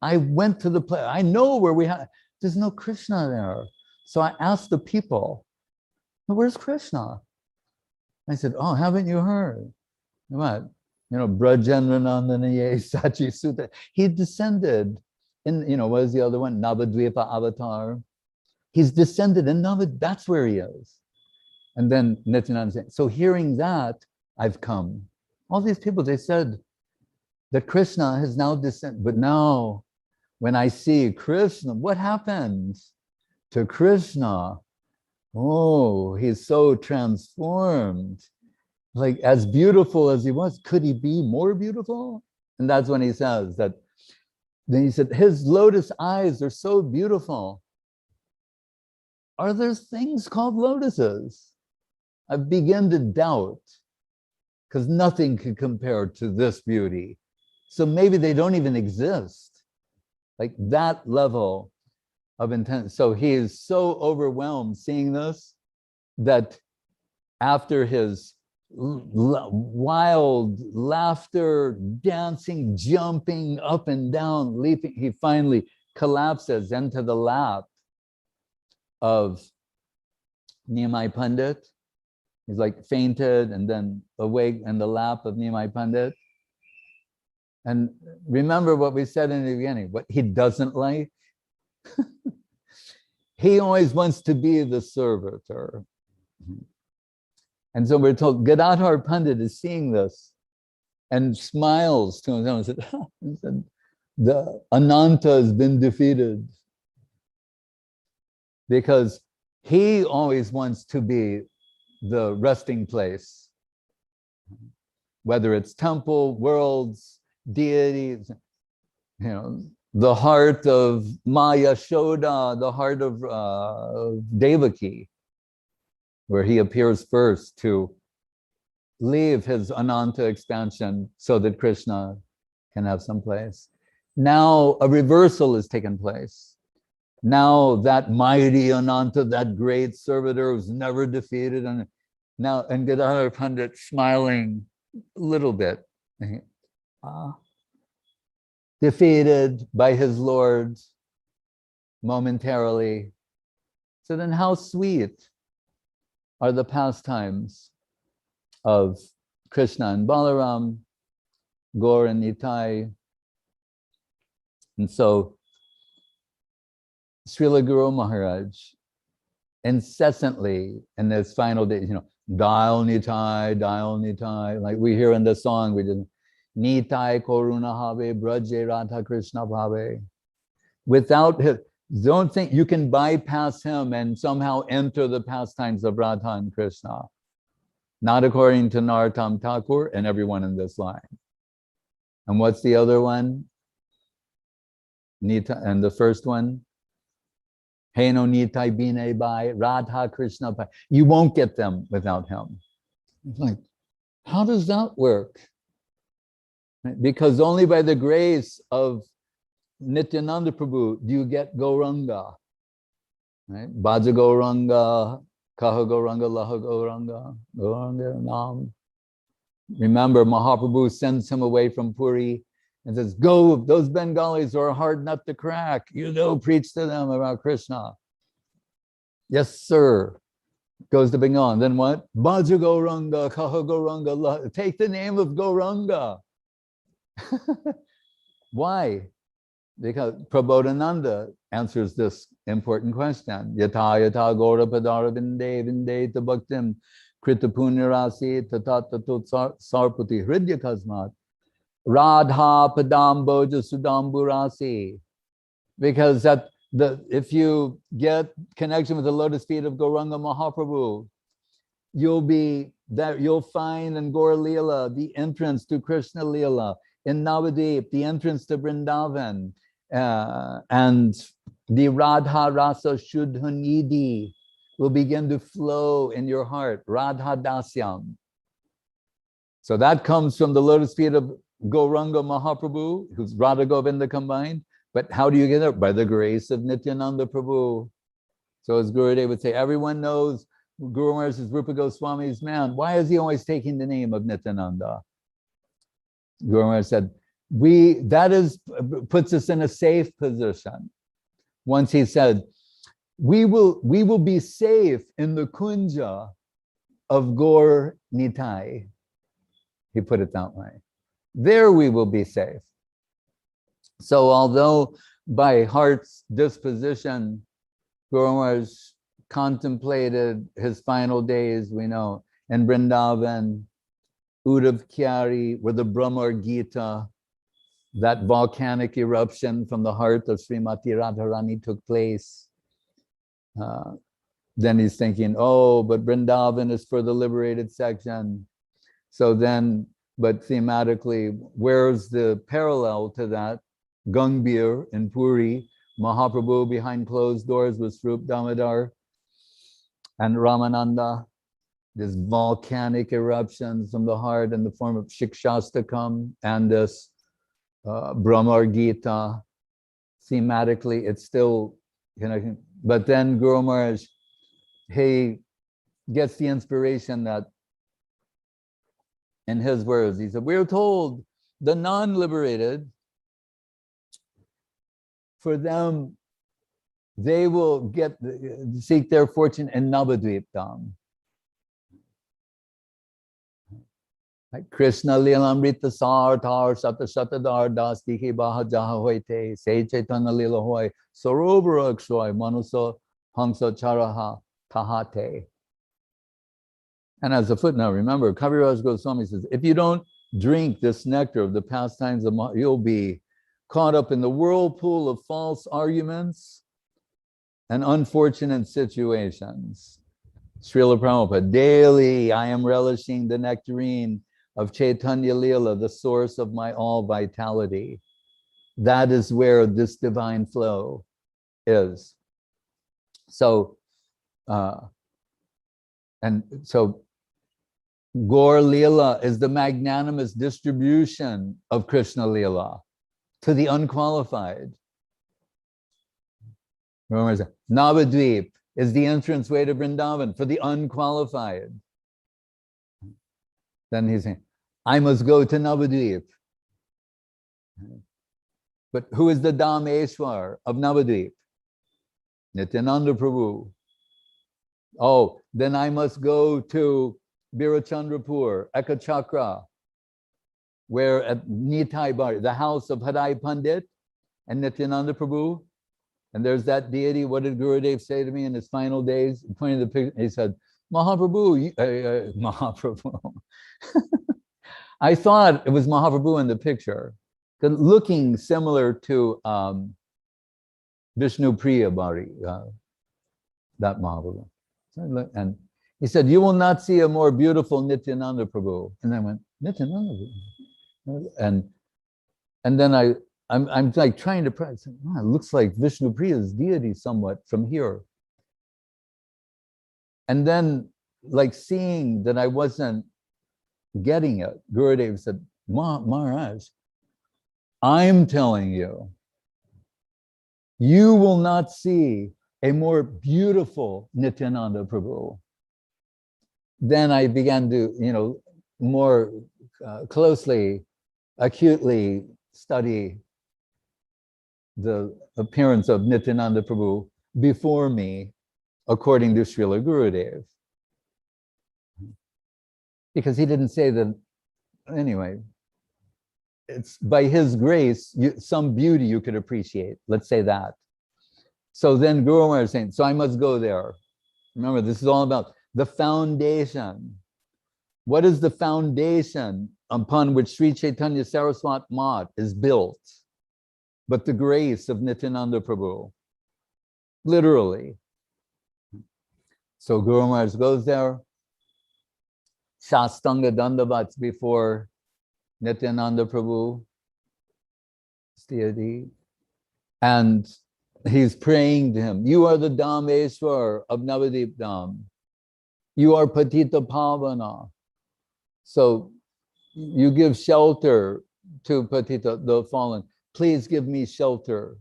I went to the place, I know where we have, there's no Krishna there. So I asked the people, where's Krishna? I said, oh, haven't you heard? What? You know, Brajendranandanaye Sachi Sutta. He descended in, you know, what is the other one? Navadvipa Avatar. He's descended in Navad, that's where he is. And then Nityananda said, so hearing that, I've come. All these people, they said that Krishna has now descended, but now when I see Krishna, what happens to Krishna? Oh, he's so transformed. Like as beautiful as he was, could he be more beautiful? And that's when he says that, then he said, his lotus eyes are so beautiful. Are there things called lotuses? I begin to doubt, because nothing can compare to this beauty. So maybe they don't even exist. Like that level of intent. So he is so overwhelmed seeing this that after his wild laughter, dancing, jumping up and down, leaping, he finally collapses into the lap of Niyamai Pandit. He's like fainted and then awake in the lap of Niyamai Pandit. And remember what we said in the beginning, what he doesn't like. He always wants to be the servitor. And so we're told, Gadadhar Pandit is seeing this and smiles to himself and said, the Ananta has been defeated. Because he always wants to be the resting place, whether it's temple, worlds, deities, you know, the heart of Maya Shoda, the heart of Devaki, where he appears first to leave his Ananta expansion so that Krishna can have some place. Now a reversal has taken place. Now that mighty Ananta, that great servitor who's never defeated, and now, and Gadadhar Pandit smiling a little bit. Defeated by his lord momentarily. So then how sweet are the pastimes of Krishna and Balaram, Gaur and Nitai. And so Srila Guru Maharaj incessantly in this final days, you know, Dial Nitai, like we hear in the song, we did Nitai Koruna Have, Braje Radha Krishna Bhave. Without his, don't think you can bypass him and somehow enter the pastimes of Radha and Krishna. Not according to Narottam Thakur and everyone in this line. And what's the other one? Nita, and the first one? Heno Nitai Bine Bai, Radha Krishna Bai. You won't get them without him. It's like, how does that work? Because only by the grace of Nityananda Prabhu do you get Gauranga. Right? Bhaja Gauranga, Kaha Gauranga, Laha Gauranga, Gauranga Nam. Remember, Mahaprabhu sends him away from Puri and says, go, those Bengalis are a hard nut to crack. You go preach to them about Krishna. Yes, sir. Goes to Bengal. And then what? Bhaja Gauranga, Kaha Gauranga, take the name of Gauranga. Why? Because Prabodhananda answers this important question. Yata yata Gaura Padara Vinde Vinde Tabhaktim Krita Punyarasi Tata Tatut Sarpati Hridya Kasmat Radha Padamboja Sudamburasi. Because if you get connection with the lotus feet of Gauranga Mahaprabhu, you'll find in Gaur Leela the entrance to Krishna Leela, in Navadip the entrance to Vrindavan, and the Radha Rasa Shuddhanidhi will begin to flow in your heart, Radha Dasyam. So that comes from the lotus feet of Gauranga Mahaprabhu, who's Radha Govinda combined. But how do you get there? By the grace of Nityananda Prabhu. So as Gurudev would say, everyone knows Guru Maharaj is Rupa Goswami's man. Why is he always taking the name of Nityananda? Guru Maharaj said, puts us in a safe position. Once he said, we will be safe in the kunja of Gaur Nitai. He put it that way. There we will be safe. So although by heart's disposition, Guru Maharaj contemplated his final days, we know, in Vrindavan, Uddhav Kyari, where the Brahmar Gita, that volcanic eruption from the heart of Srimati Radharani took place. Then he's thinking, oh, but Vrindavan is for the liberated section. So then, but thematically, where's the parallel to that? Gangbir in Puri, Mahaprabhu behind closed doors with Swarup Damodar and Ramananda. This volcanic eruptions from the heart in the form of Shikshastakam and this Brahmar Gita. Thematically, it's still, but then Guru Maharaj, he gets the inspiration that, in his words, he said, we're told the non-liberated, for them, they will seek their fortune in Navadvip Dham. Like Krishna Lilamrita Sartar Sata Shatadar Das Dikhi Baha Jaha Hoite Se Chaitanya Lila Hoy Sarobara Akshoy Manusa Hamsa Charaha Tahate. And as a footnote, remember, Kaviraj Goswami says, if you don't drink this nectar of the pastimes of you'll be caught up in the whirlpool of false arguments and unfortunate situations. Srila Prabhupada, daily I am relishing the nectarine of Chaitanya Leela, the source of my all vitality. That is where this divine flow is. So, and so Gaur Leela is the magnanimous distribution of Krishna Leela to the unqualified. Remember, Navadvip is the entrance way to Vrindavan for the unqualified. Then he's saying, I must go to Navadvip. But who is the Dhameshwar of Navadvip? Nityananda Prabhu. Oh, then I must go to Birachandrapur, Ekachakra, where at Nitai Bari, the house of Hadai Pandit and Nityananda Prabhu. And there's that deity. What did Gurudev say to me in his final days? Pointing the picture, he said, Mahaprabhu, Mahaprabhu. I thought it was Mahaprabhu in the picture, looking similar to Vishnu Priya Bari, that Mahaprabhu. And he said, you will not see a more beautiful Nityananda Prabhu. And I went, Nityananda Prabhu? And then I'm like trying to pray. It looks like Vishnu Priya's deity somewhat from here. And then like seeing that I wasn't getting it, Gurudev said, Maharaj, I'm telling you, you will not see a more beautiful Nityananda Prabhu. Then I began to, more closely, acutely study the appearance of Nityananda Prabhu before me, according to Srila Gurudev. Because he didn't say that, anyway, it's by his grace, some beauty you could appreciate, let's say that. So then Guru Maharaj is saying, so I must go there. Remember, this is all about the foundation. What is the foundation upon which Sri Chaitanya Saraswat Mat is built? But the grace of Nityananda Prabhu, literally. So Guru Maharaj goes there, Shastanga Dandavats before Nityananda Prabhu, deity, and he's praying to him. You are the Dhameswar of Navadip Dham. You are Patita Pavana. So you give shelter to Patita, the fallen. Please give me shelter.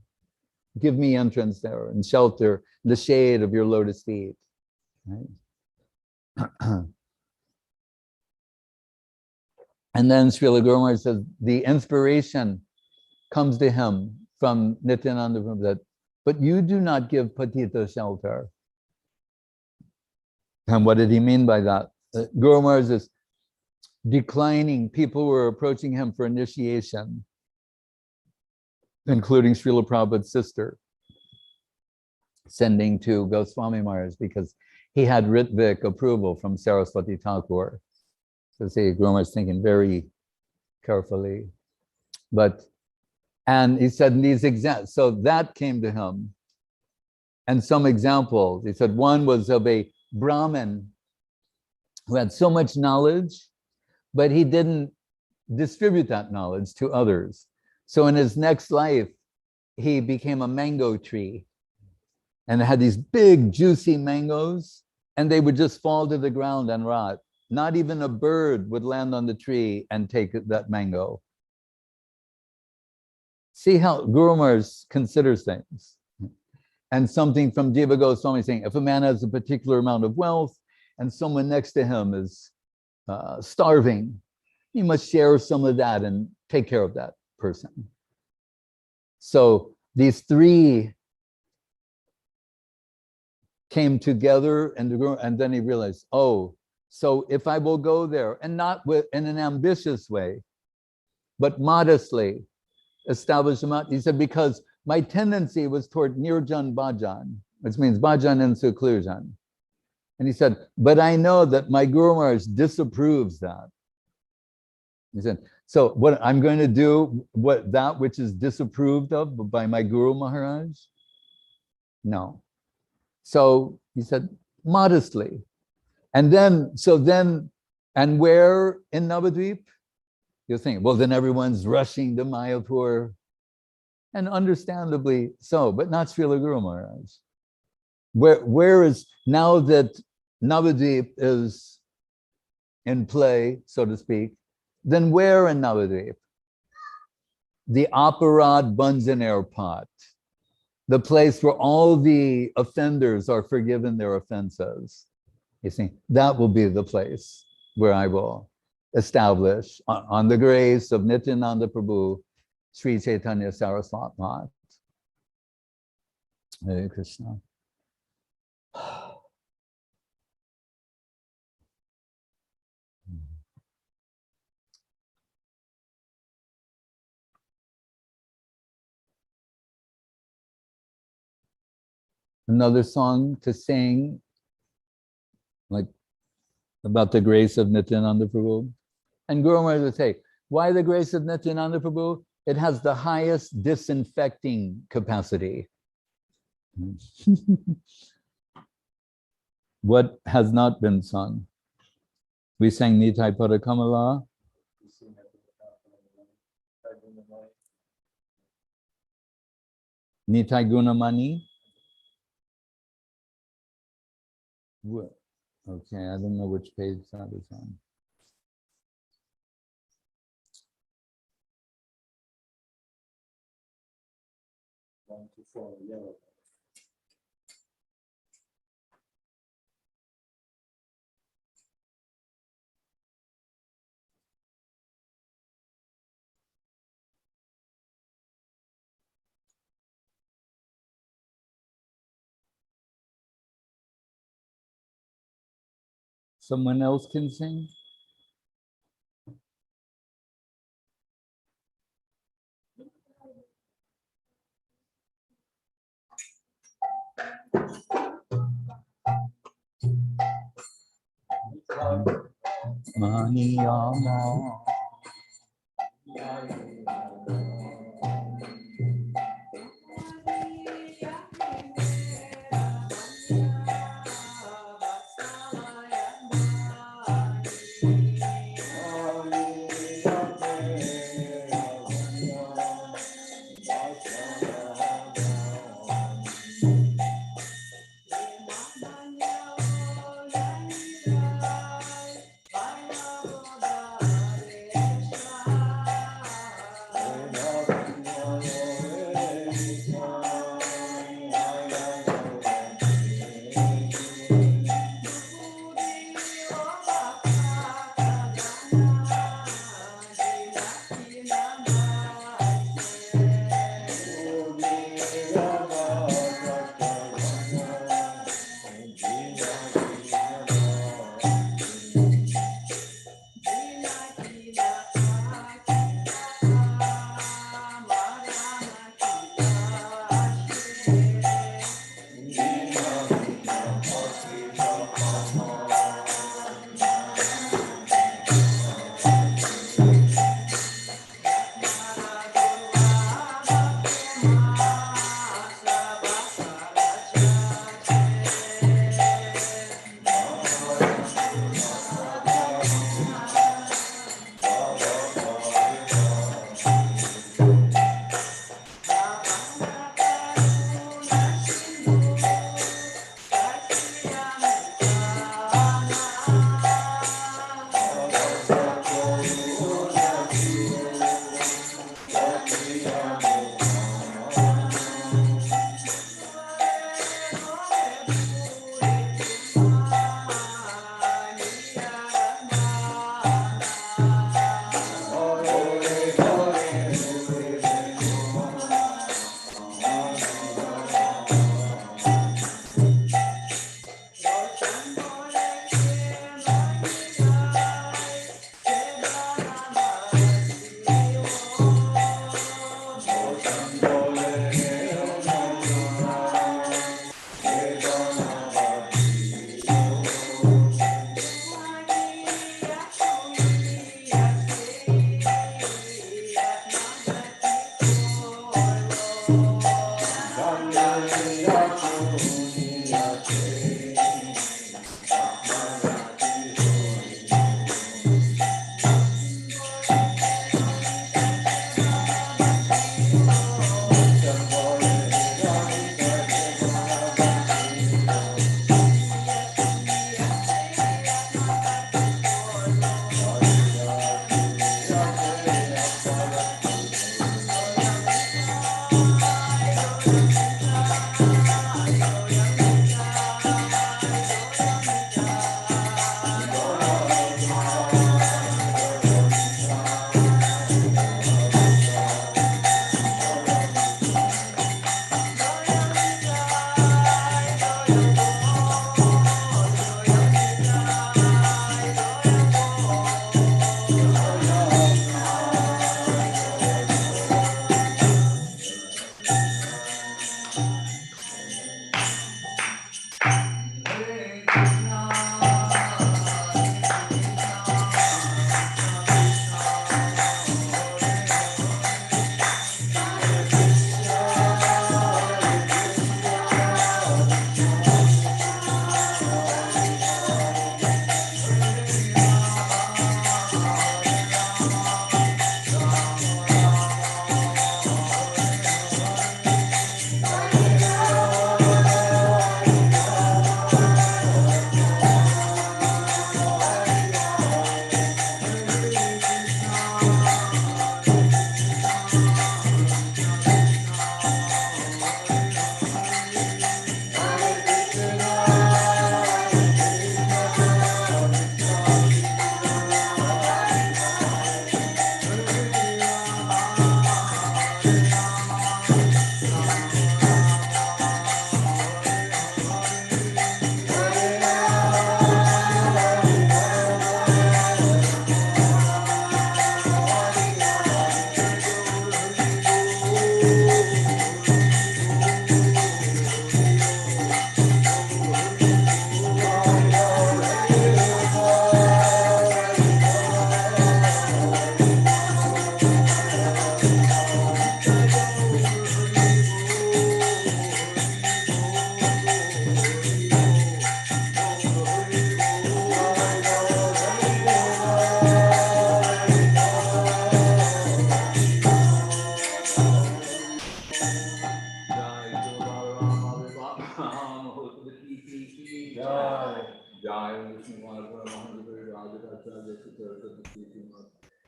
Give me entrance there and shelter, the shade of your lotus feet. Right? And then Srila Guru Maharaj says, the inspiration comes to him from Nityananda Prabhu that, but you do not give Patita shelter. And what did he mean by that? Guru Maharaj is declining people who were approaching him for initiation, including Srila Prabhupada's sister, sending to Goswami Maharaj because he had Ritvik approval from Saraswati Thakur. So see, Guru Maharaj thinking very carefully. And he said these examples, so that came to him. And some examples, he said one was of a Brahmin who had so much knowledge, but he didn't distribute that knowledge to others. So in his next life, he became a mango tree and had these big juicy mangoes, and they would just fall to the ground and rot. Not even a bird would land on the tree and take that mango. See how Guru Maharaj considers things. And something from Jiva Goswami saying, if a man has a particular amount of wealth and someone next to him is starving, he must share some of that and take care of that person. So these three came together, and then he realized, oh, so if I will go there, and not in an ambitious way, but modestly establish a mat, he said, because my tendency was toward nirjan bhajan, which means bhajan in seclusion. And he said, but I know that my Guru Maharaj disapproves that. He said, so what I'm going to do, that which is disapproved of by my Guru Maharaj? No. So he said, modestly. And then, and where in Navadvip? You'll think, well, then everyone's rushing to Mayapur. And understandably so, but not Srila Guru Maharaj. Where is, now that Navadvip is in play, so to speak, then where in Navadvip? The Aparad Bunzanair pot, the place where all the offenders are forgiven their offenses. You see, that will be the place where I will establish on the grace of Nityananda Prabhu, Sri Chaitanya Saraswat Mat. Hare Krishna. Another song to sing, like about the grace of Nityananda Prabhu. And Guru Maharaj would say, why the grace of Nityananda Prabhu? It has the highest disinfecting capacity. What has not been sung? We sang Nitai Padakamala. Nitai Gunamani. Okay, I don't know which page that is on. time to follow yellow. Someone else can sing? Maniyama.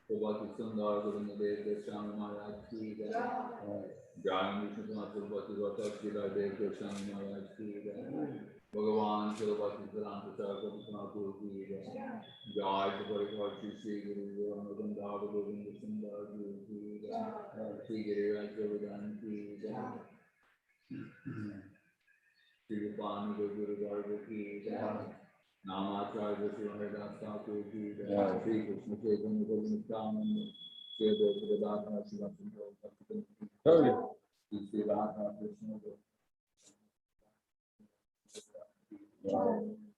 Bhakti Sudhir Goswami Maharaj ki jai. Gauranga and Nityananda Bhakti Baladev Goswami Maharaj ki jai. Bhagavan Bhakti Siddhanta Saraswati Thakur ki jai. Jai Bhakti Sri Guru Gauranga Govinda Sundar Guru ki jai. Sri Guru Rajavardhan ki jai. Sri Gopani Guru Garga ki jai. Namacharya Sri Haridas Thakur ki jai. Sri Krishna Chaitanya Prabhu Nityananda. Sri Radha Sri Bhakti Sri Radha Krishna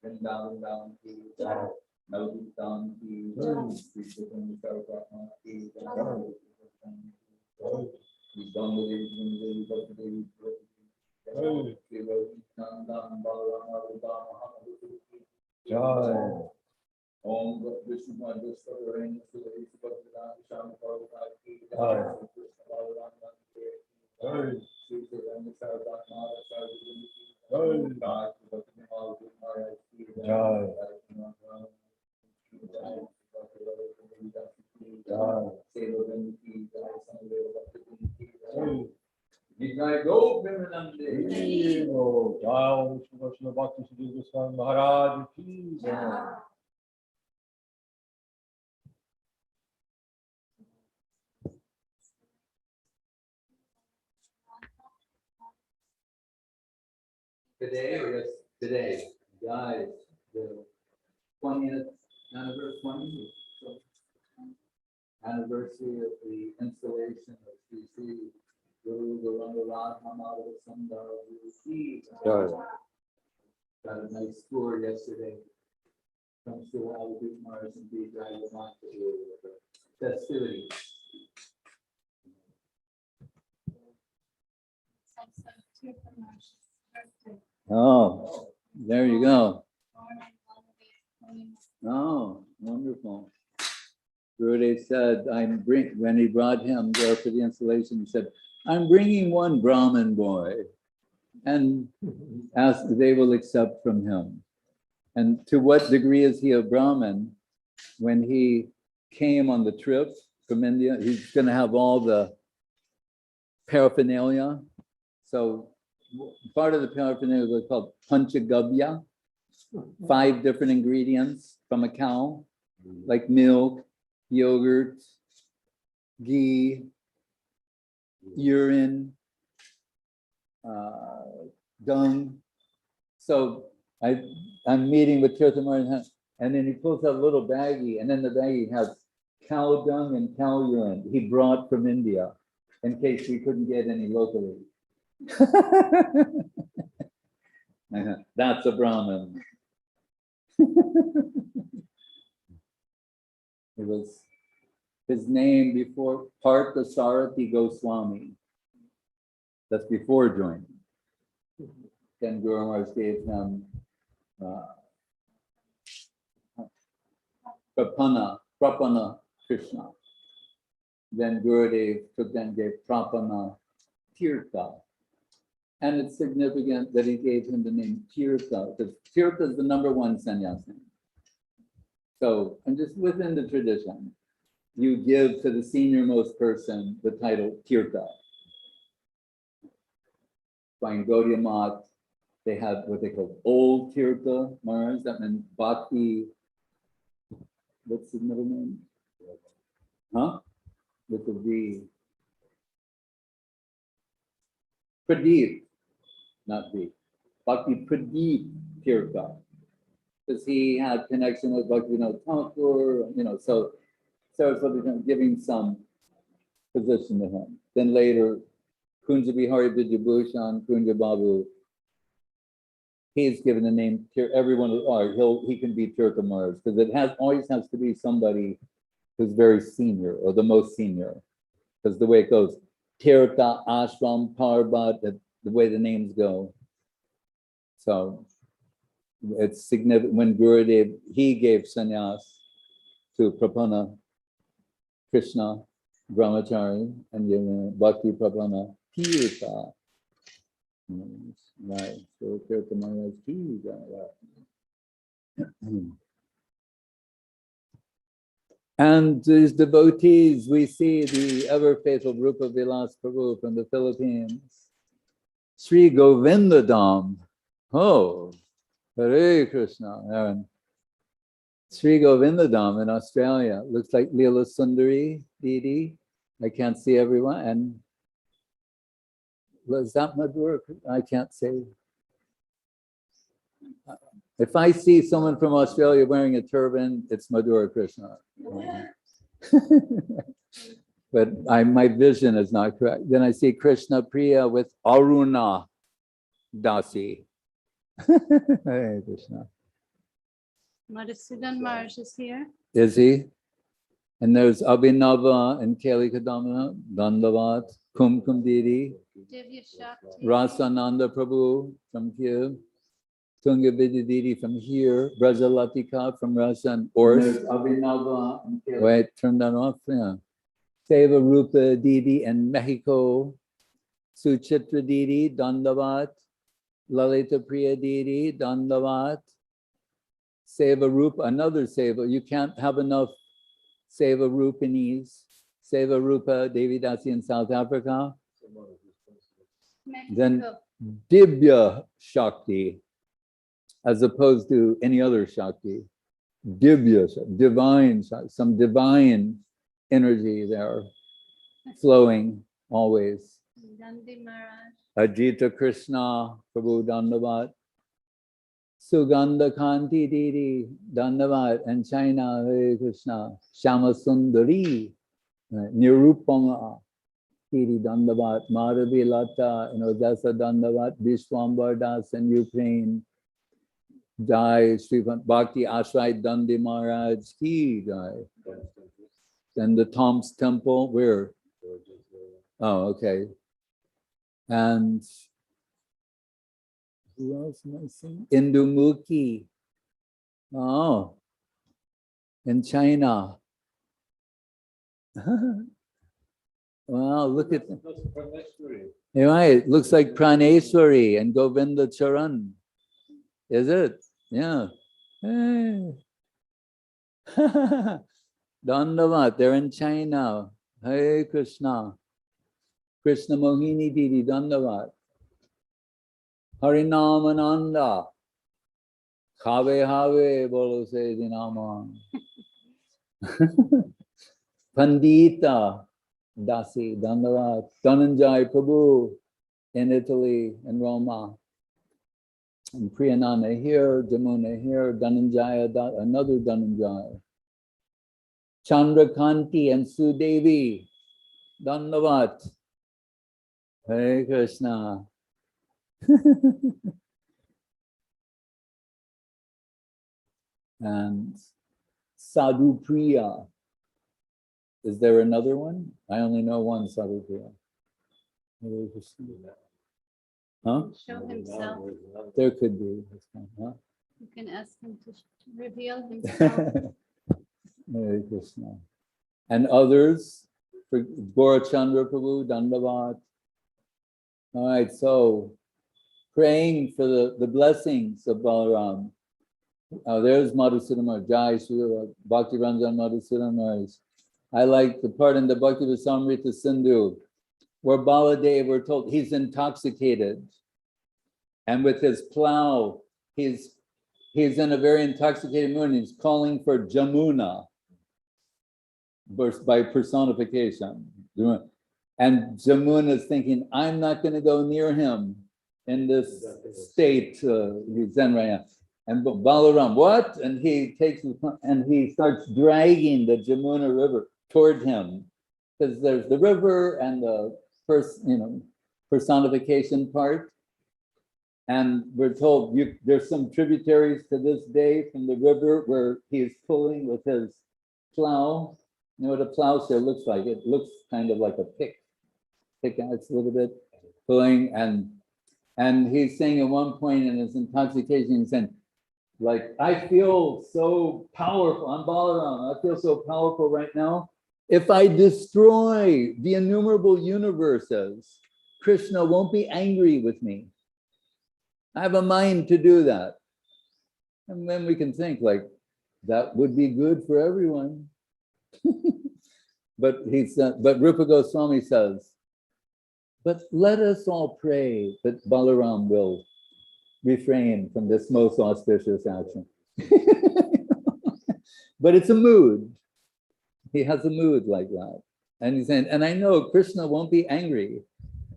Vrindavan ki jai. Navadvipan ki jai. Sri Chaitanya Sarvapatma ki jai. Sri Baladev Devi Bhakti Devi Sri Nanda Maharaja Jai. Om Vishnu Madhusva Varena Suri Bhaktivedanta Swami Prabhupada ki jai. Balarama Jai. Sri Chaitanya Sarvapatma Sarvapatma ki jai. Bhakti Maharaj ki jai. Sevagan ki jai. Sandev Bhakti ki jai. Jai Govindanande. Jai Vishnu Bhakti Sudhir Goswami Maharaj ki jai. Today or yes, today, guys, the 20th anniversary of the installation of Sri Sri Guru Gauranga and Nityananda. Got a nice tour yesterday. Comes to Baladev Mars and be driving on to the festivities. Oh, there you go. Oh, wonderful. Gurudev said, when he brought him there for the installation, he said, I'm bringing one Brahmin boy, and asked if they will accept from him. And to what degree is he a Brahmin? When he came on the trip from India, he's going to have all the paraphernalia. So part of the paraphernalia was called Panchagabya, 5 different ingredients from a cow, like milk, yogurt, ghee, urine, dung. So I'm meeting with Tirtha Maharaj, and then he pulls out a little baggie, and in the baggie has cow dung and cow urine he brought from India in case we couldn't get any locally. That's a Brahmin. It was his name before Partha Sarathi Goswami. That's before joining. Then Guru Maharaj gave him Prapana Krishna. Then Gurudev gave Prapana Tirtha. And it's significant that he gave him the name Tirtha, because Tirtha is the #1 sannyas name. So, and just within the tradition, you give to the senior-most person the title Tirtha. In Gaudiya Math, they have what they call Old Tirtha Maharaj. That meant Bhakti. What's his middle name? Huh? With the V. Pradeep, not V. Bhakti Pradeep Tirtha. Because he had connection with Bhaktivinoda Thakur, so Saraswati giving some position to him. Then later, Kunja Bihari Vidyabhushan, Kunja Babu, he's given the name, everyone, he can be Tirtha Maharaj, because it always has to be somebody who's very senior, or the most senior, because the way it goes, Tirtha, Ashram, Parbat, the way the names go. So it's significant when Gurudev, he gave sannyas to Prapana Krishna Brahmachari and Bhakti Prapana Tirtha. Right. So Tirtha Maharaj Tirtha. And these devotees, we see the ever faithful Rupa Vilas Prabhu from the Philippines. Sri Govinda Dham. Oh, Hare Krishna. Aaron. Sri Govinda Dham in Australia. Looks like Leela Sundari, Didi. I can't see everyone. And was that Madhur? I can't say. If I see someone from Australia wearing a turban, it's Madhura Krishna. But my vision is not correct. Then I see Krishna Priya with Aruna Dasi. Hare Krishna. Madhusudan Maharaj is here. Is he? And there's Abhinava and Kali Kadamana, Dandavat, Kumkum Didi, Divya Shakti. Rasananda Prabhu from here, Tunga Vidya from here, Brajalatika from Russia, and Ors. Abhinava and Kali. Wait, turn that off. Yeah. Seva Rupa Didi and Mexico, Suchitra Didi, Dandavat, Lalita Priya Didi, Dandavat, Seva Rupa, another Seva. You can't have enough Seva Rupinis, Seva Rupa Devidasi in South Africa. Mexico. Then Dibya Shakti, as opposed to any other Shakti. Dibya, divine, some divine energy there, flowing always. Nandi Maharaj. Ajita Krishna, Prabhu Dandavat. Sugandha Kanti Didi, Dandavat, and China, Hare Krishna. Shama Sundari, Nirupama, Didi Dandavat, Madhavi Lata, in Odessa Dandavat, Vishwambar Das in Ukraine. Jai Sri Bhakti Ashray Dandi Maharaj Ki Jai. Then the Tom's Temple, where? Oh, okay. And who else am I seeing? Indumukhi. Oh, in China. Wow, look at that. You're right, looks like Praneshwari and Govinda Charan. Is it? Yeah. Hey. Dandavat, they're in China. Hare Krishna. Krishna Mohini Didi, Dandavat. Harinamananda. Khave Have, Bolo Se Dinama. Pandita Dasi, Dandavat. Dhananjay Prabhu in Italy, in Roma. And Priyananda here, Jamuna here, Dhananjaya, another Dhananjaya. Chandrakanti and Sudevi, Dandavat. Hare Krishna. And Sadhu Priya. Is there another one? I only know one Sadhu Priya. Hare Krishna. Huh? Show himself. There could be. Huh? You can ask him to reveal himself. Hare Krishna. And others, for Gaurachandra Prabhu, Dandavat. All right, so praying for the blessings of Balaram. There's Madhusudan Maharaj, Jai Shri Bhakti Ranjan Madhusudan Maharaj. I like the part in the Bhakti Visamrita Sindhu where Baladev, we're told he's intoxicated. And with his plow, he's in a very intoxicated mood. He's calling for Jamuna by personification. And Jamuna is thinking, I'm not going to go near him in this state. He's in right now. And Balaram, what? And he takes and he starts dragging the Jamuna River toward him. Because there's the river and the personification part. And we're told there's some tributaries to this day from the river where he's pulling with his plow. You know what a plowshare looks like? It looks kind of like a pickaxe a little bit, pulling. And he's saying at one point in his intoxication, he's saying, like, I feel so powerful. I'm Balaram. I feel so powerful right now. If I destroy the innumerable universes, Krishna won't be angry with me. I have a mind to do that. And then we can think like, that would be good for everyone. But Rupa Goswami says, but let us all pray that Balaram will refrain from this most auspicious action. But it's a mood. He has a mood like that. And he's saying, and I know Krishna won't be angry.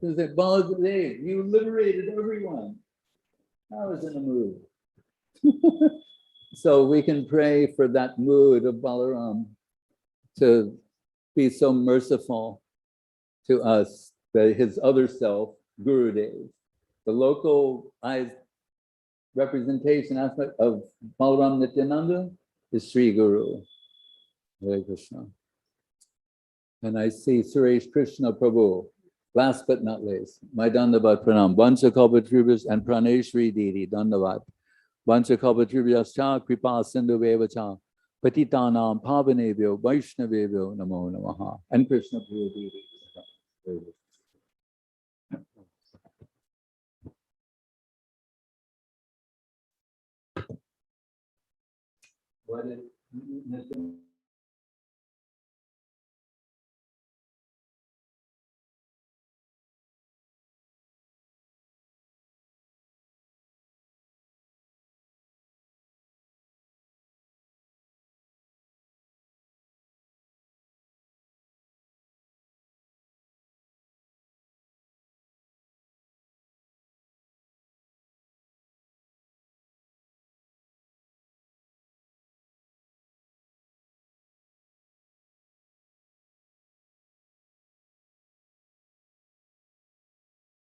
He's like, Baladev, you liberated everyone. I was in a mood. So we can pray for that mood of Balaram to be so merciful to us, that his other self, Gurudev, the localized representation aspect of Balaram Nityananda is Sri Guru. Hare Krishna. And I see Suresh Krishna Prabhu. Last but not least, my Dandavat Pranam, Vancha Kalpatribhas and Praneshri Didi, Dandavat. Vancha Kalpatribhyascha Kripa Sindhu Vevacha, Patitanam Pavanebhyo, Vaishnavebhyo, Namo Namaha. And Krishna Priya Didi. What is